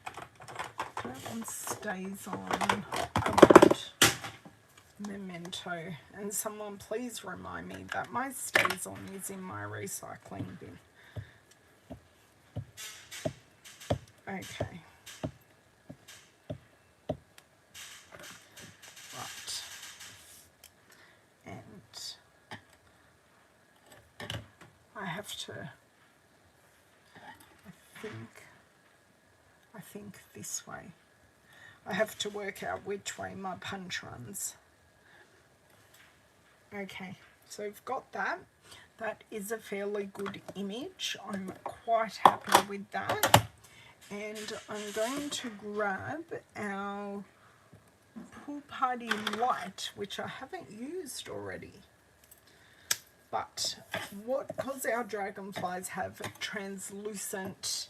that one stays on a lot. Memento, and someone please remind me that my stays on is in my recycling bin. Okay. Right. And I have to, I think this way. I have to work out which way my punch runs. Okay, so we've got that. That is a fairly good image. I'm quite happy with that. And I'm going to grab our Pool Party Light, which I haven't used already. But because our dragonflies have translucent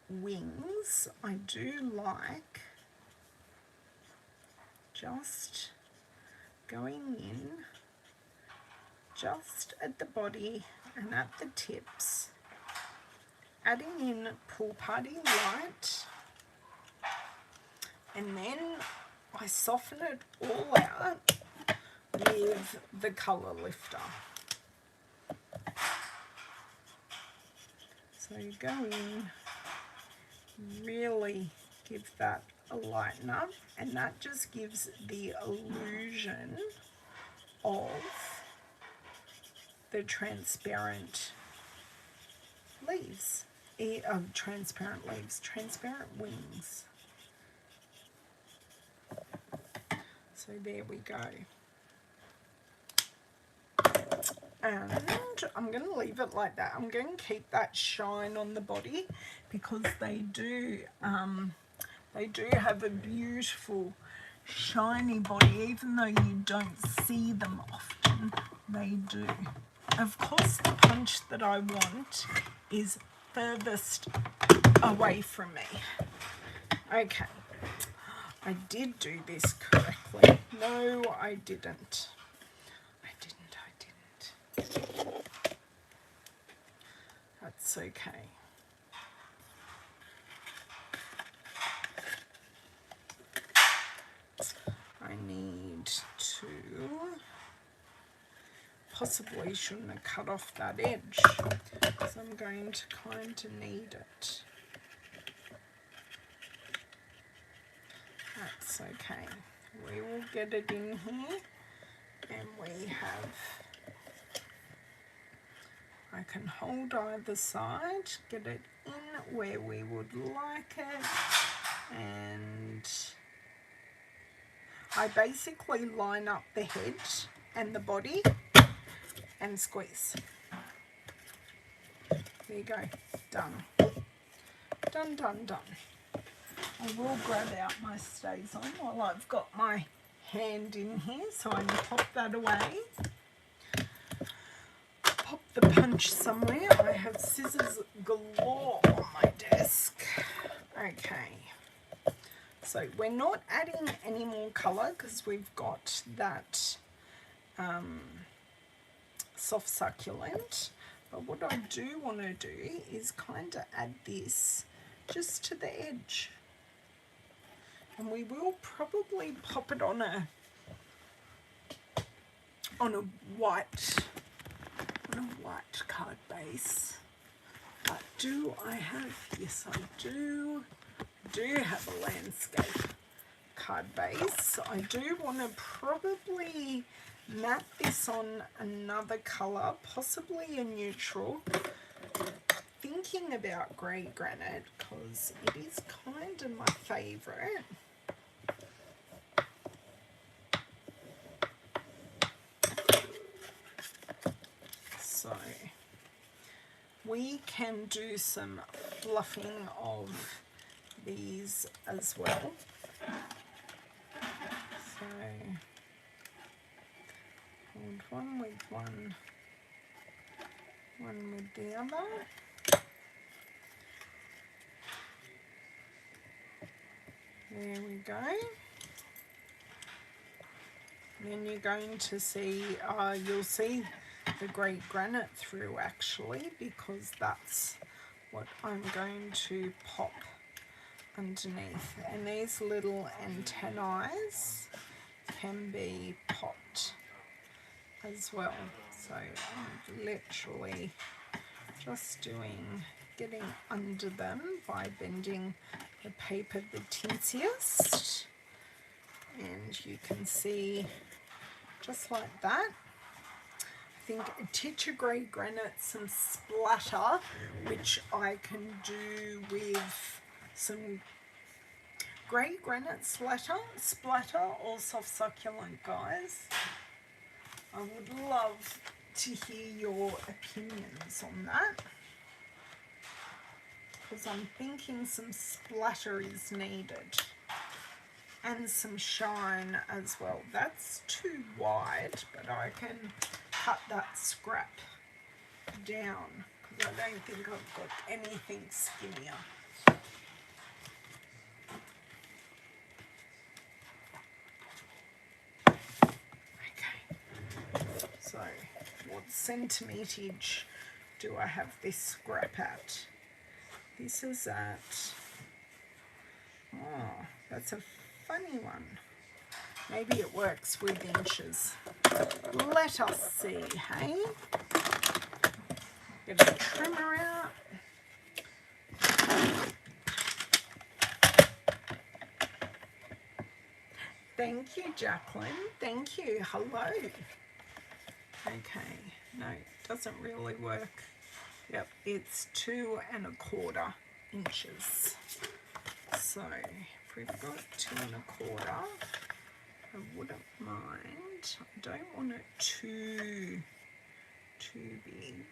wings, I do like just going in just at the body and at the tips, adding in Pool Party Light, and then I soften it all out with the colour lifter. So you go in, really give that a lighten up, and that just gives the illusion of the transparent leaves, transparent wings. So there we go. And I'm going to leave it like that. I'm going to keep that shine on the body because they do have a beautiful shiny body, even though you don't see them often, they do. Of course, the punch that I want is furthest away from me. Okay, I did do this correctly. No, I didn't. That's okay. I need to, possibly shouldn't have cut off that edge because I'm going to kind of need it. That's okay. We will get it in here, and we have, I can hold either side, get it in where we would like it, and I basically line up the head and the body and squeeze. There you go, done. Done, done, done. I will grab out my stays on while I've got my hand in here, so I can pop that away. Pop the punch somewhere. I have scissors galore on my desk. Okay. So we're not adding any more colour because we've got that soft succulent, But what I do want to do is kind of add this just to the edge. And we will probably pop it on a white card base. But do I have, yes I do have a landscape card base. I do want to probably matte this on another colour, possibly a neutral. Thinking about grey granite because it is kind of my favourite. So we can do some fluffing of these as well. So hold one with one with the other. There we go. Then you're going to see, you'll see the grey granite through actually, because that's what I'm going to pop underneath. And these little antennae can be popped as well. So I'm literally just getting under them by bending the paper the tiniest, and you can see just like that. I think a titch of grey granite, some splatter, which I can do with some grey granite splatter or soft succulent, guys. I would love to hear your opinions on that, because I'm thinking some splatter is needed and some shine as well. That's too wide, but I can cut that scrap down because I don't think I've got anything skinnier. Okay, so what centimetrage do I have this scrap at? This is at, oh, that's a funny one. Maybe it works with inches. Let us see, hey? Get a trimmer out. Thank you, Jacqueline. Thank you. Hello. Okay, no, it doesn't really work. Yep, it's 2 1/4 inches. So if we've got 2 1/4, I wouldn't mind. I don't want it too big.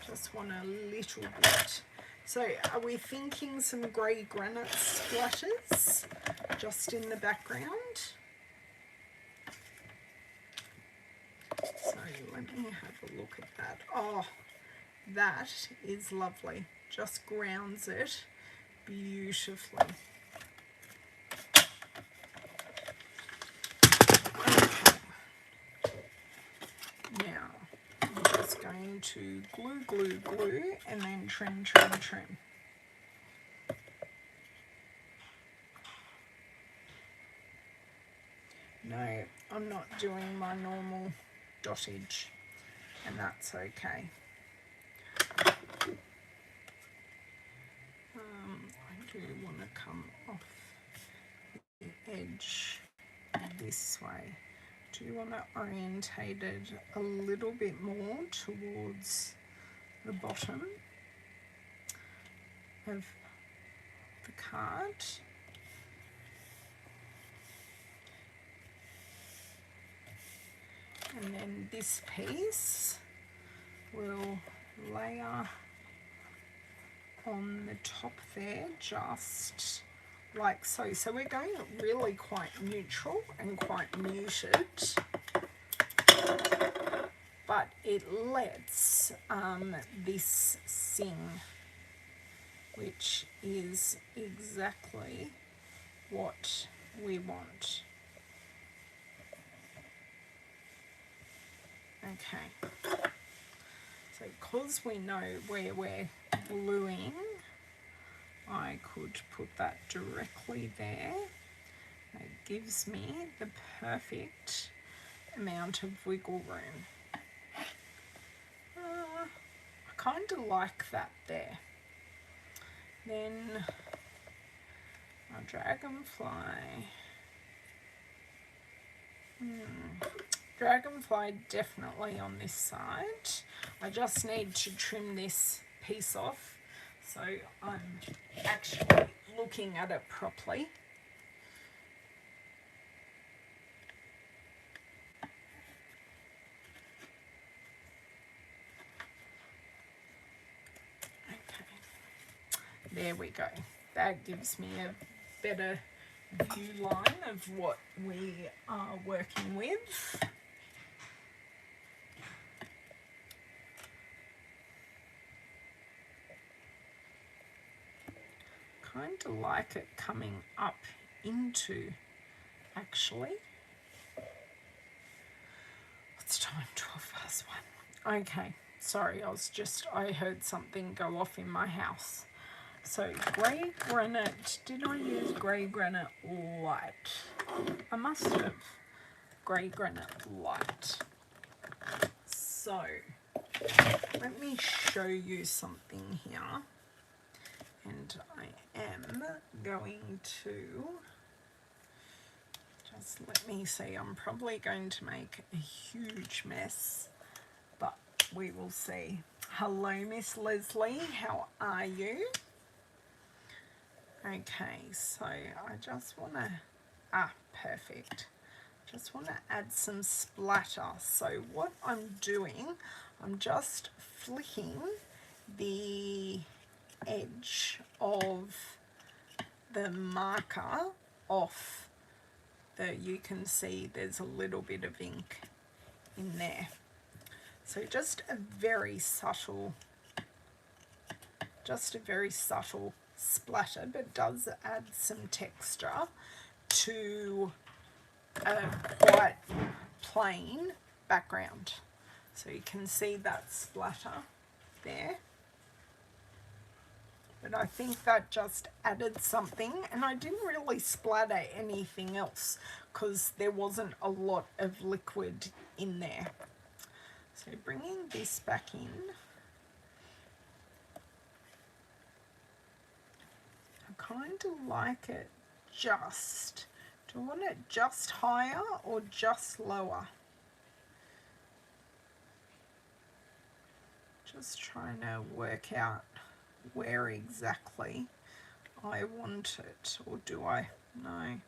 Just want a little bit. So are we thinking some grey granite splatters just in the background? So let me have a look at that. Oh, that is lovely. Just grounds it beautifully. Okay. Now I'm just going to glue and then trim. No, I'm not doing my normal dottage, and that's okay. I do want to come off the edge this way. Do you want to orientate it a little bit more towards the bottom of the card? And then this piece will layer on the top there, just like so. So we're going really quite neutral and quite muted, but it lets this sing, which is exactly what we want. Okay, So because we know where we're gluing, I could put that directly there. It gives me the perfect amount of wiggle room. I kind of like that there. Then our dragonfly. Dragonfly definitely on this side. I just need to trim this piece off so I'm actually looking at it properly. Okay, there we go. That gives me a better view line of what we are working with. Kind of like it coming up into, actually. What's time? 1:12. Okay, sorry, I heard something go off in my house. So grey granite, did I use grey granite light? I must have. Grey granite light. So let me show you something here. And I am going to, just let me see, I'm probably going to make a huge mess, but we will see. Hello, Miss Leslie, how are you? Okay, so I just want to, perfect. Just want to add some splatter. So what I'm doing, I'm just flicking the edge of the marker off. You can see there's a little bit of ink in there. So just a very subtle splatter, but does add some texture to a quite plain background. So you can see that splatter there. But I think that just added something, and I didn't really splatter anything else because there wasn't a lot of liquid in there. So bringing this back in, I kind of like it just, do I want it just higher or just lower? Just trying to work out where exactly I want it, or do I? No.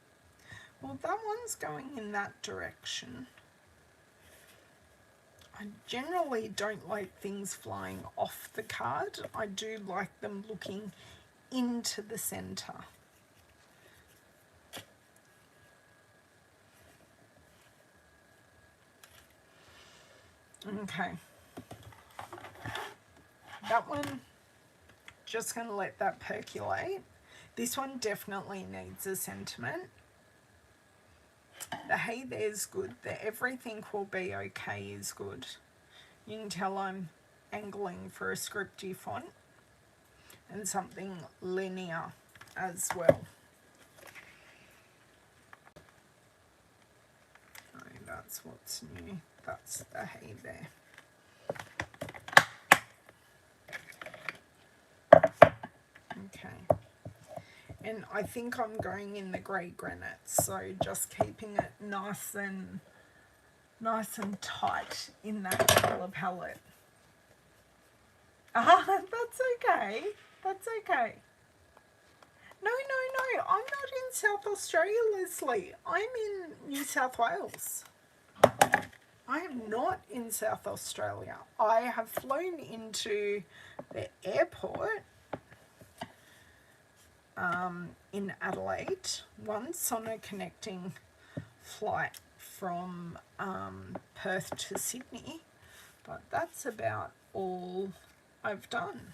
Well, that one's going in that direction. I generally don't like things flying off the card. I do like them looking into the center. Okay. That one, just going to let that percolate. This one definitely needs a sentiment. The hey there's good. The everything will be okay is good. You can tell I'm angling for a scripty font and something linear as well. Oh, that's what's new. That's the hey there. Okay. And I think I'm going in the grey granite, so just keeping it nice and tight in that colour palette. That's okay. That's okay. No, I'm not in South Australia, Leslie. I'm in New South Wales. I am not in South Australia. I have flown into the airport in Adelaide once on a connecting flight from Perth to Sydney, but that's about all I've done.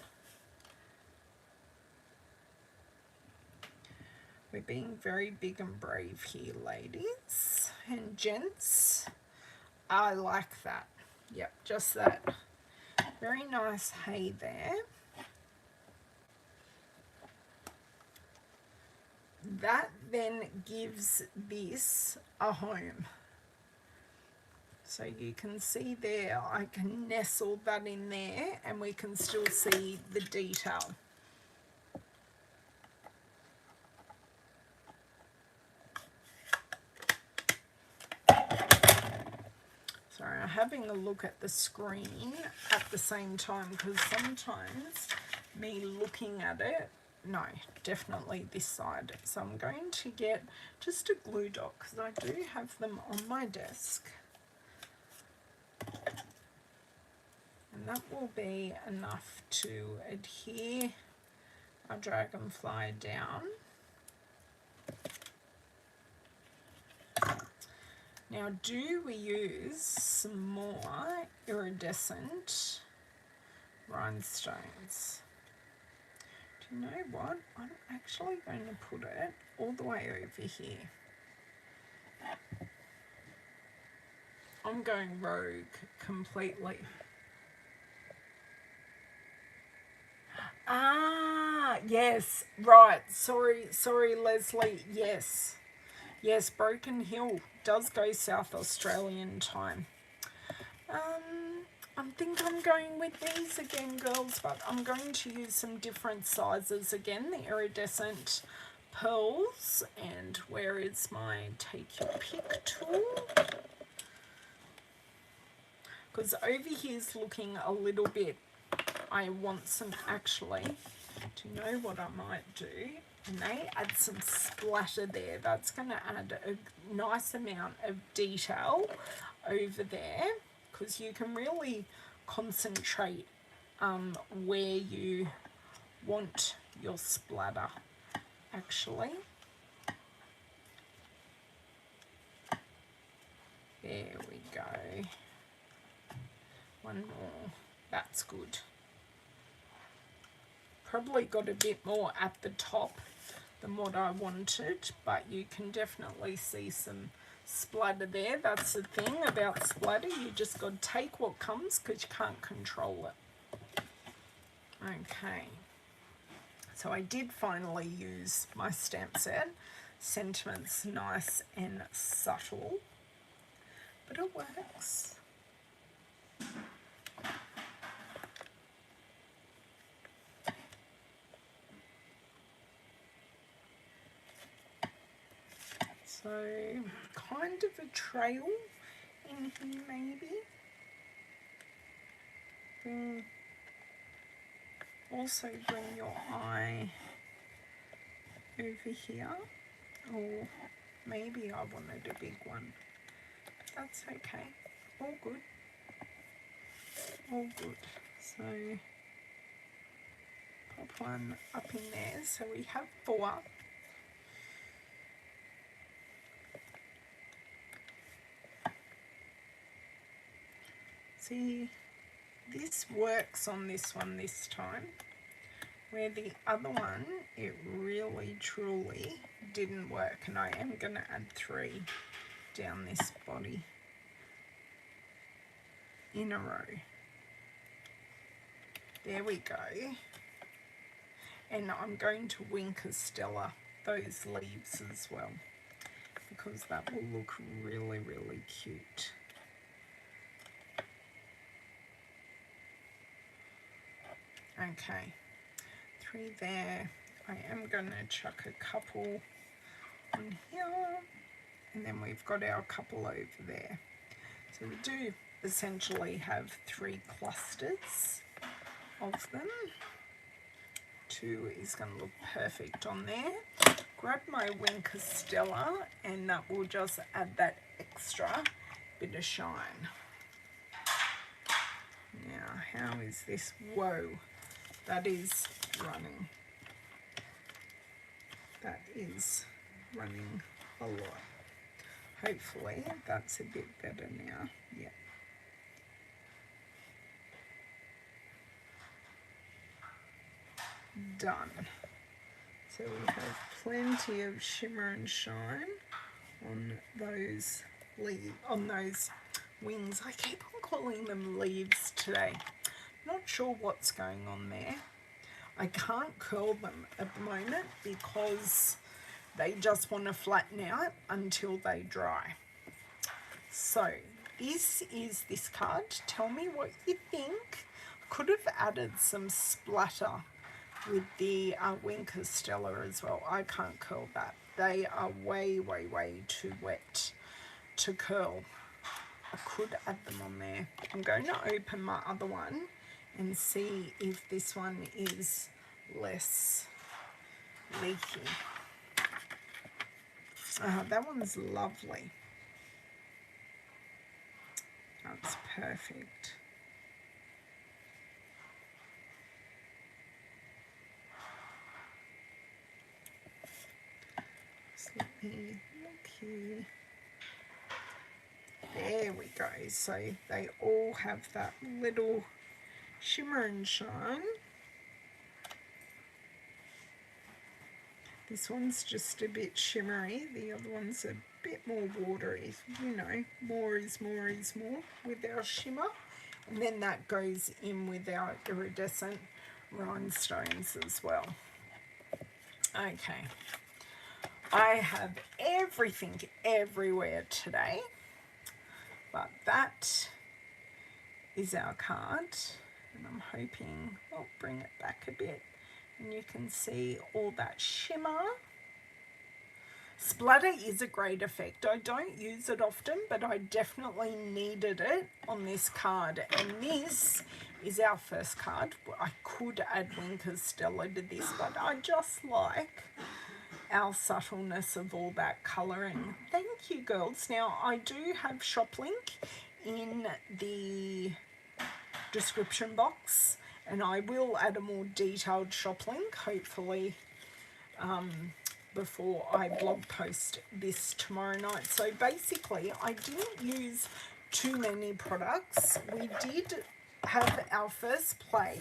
We're being very big and brave here, ladies and gents. I like that. Yep, just that Very nice hay there. That then gives this a home. So you can see there, I can nestle that in there and we can still see the detail. Sorry, I'm having a look at the screen at the same time because sometimes me looking at it, no, definitely this side. So I'm going to get just a glue dot because I do have them on my desk. And that will be enough to adhere our dragonfly down. Now, do we use some more iridescent rhinestones? Do you know what? I'm actually going to put it all the way over here. I'm going rogue completely. Ah, yes, right. Sorry, Leslie. Yes. Yes, Broken Hill does go South Australian time. I think I'm going with these again, girls, but I'm going to use some different sizes again. The iridescent pearls. And where is my take your pick tool? Because over here's looking a little bit, I want some actually, do you know what I might do? And they add some splatter there. That's going to add a nice amount of detail over there because you can really concentrate where you want your splatter actually. There we go. One more. That's good. Probably got a bit more at the top than what I wanted, but you can definitely see some splatter there. That's the thing about splatter, you just got to take what comes because you can't control it. Okay, so I did finally use my stamp set. Sentiment's nice and subtle, but it works. So, kind of a trail in here maybe. Also bring your eye over here. Or maybe I wanted a big one. That's okay. All good. All good. So, pop one up in there. So we have 4. See, this works on this one this time, where the other one, it really truly didn't work, and I am going to add 3 down this body in a row. There we go. And I'm going to Winker Stella those leaves as well, because that will look really, really cute. Okay, 3 there. I am going to chuck a couple on here, and then we've got our couple over there. So we do essentially have 3 clusters of them. 2 is going to look perfect on there. Grab my Winker Stella, and that will just add that extra bit of shine. Now, how is this? Whoa. That is running. That is running a lot. Hopefully that's a bit better now. Yeah. Done. So we have plenty of shimmer and shine on those leaves, on those wings. I keep on calling them leaves today. Not sure what's going on there. I can't curl them at the moment because they just want to flatten out until they dry. So this is this card. Tell me what you think. Could have added some splatter with the Winker Stella as well. I can't curl that. They are way, way, way too wet to curl. I could add them on there. I'm going to open my other one and see if this one is less leaky. That one's lovely. That's perfect. So let me look here. There we go. So they all have that little shimmer and shine. This one's just a bit shimmery. The other one's a bit more watery. You know, more is more is more with our shimmer. And then that goes in with our iridescent rhinestones as well. Okay. I have everything everywhere today. But that is our card. And I'm hoping I'll bring it back a bit. And you can see all that shimmer. Splatter is a great effect. I don't use it often, but I definitely needed it on this card. And this is our first card. I could add Winker Stella to this, but I just like our subtleness of all that colouring. Thank you, girls. Now, I do have shop link in the description box, and I will add a more detailed shop link, hopefully, before I blog post this tomorrow night. So basically, I didn't use too many products. We did have our first play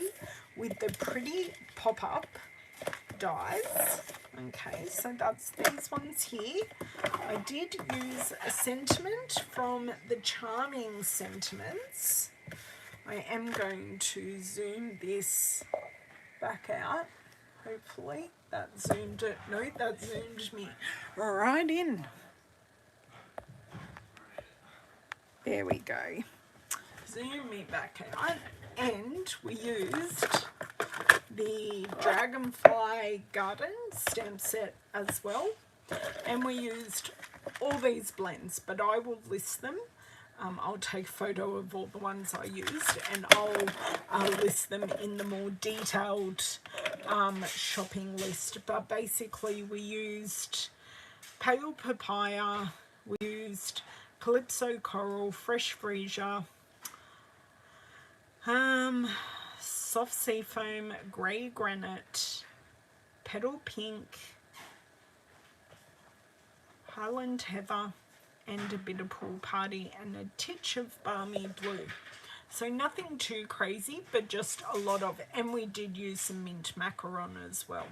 with the pretty pop-up dies. Okay, so that's these ones here. I did use a sentiment from the Charming Sentiments. I am going to zoom this back out. Hopefully that zoomed it. No, that zoomed me right in. There we go. Zoom me back out. And we used the Dragonfly Garden stamp set as well. And we used all these blends, but I will list them. I'll take a photo of all the ones I used, and I'll list them in the more detailed shopping list. But basically we used Pale Papaya, we used Calypso Coral, Fresh Freesia, Soft Seafoam, Grey Granite, Petal Pink, Highland Heather, and a bit of Pool Party, and a titch of Balmy Blue. So nothing too crazy, but just a lot of, and we did use some mint macaron as well.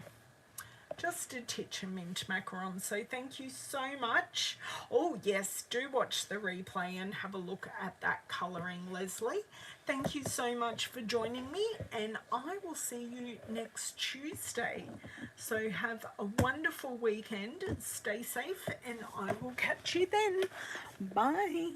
Just a titch of mint macaron. So thank you so much. Oh yes, do watch the replay and have a look at that colouring, Leslie. Thank you so much for joining me, and I will see you next Tuesday. So have a wonderful weekend, stay safe, and I will catch you then. Bye.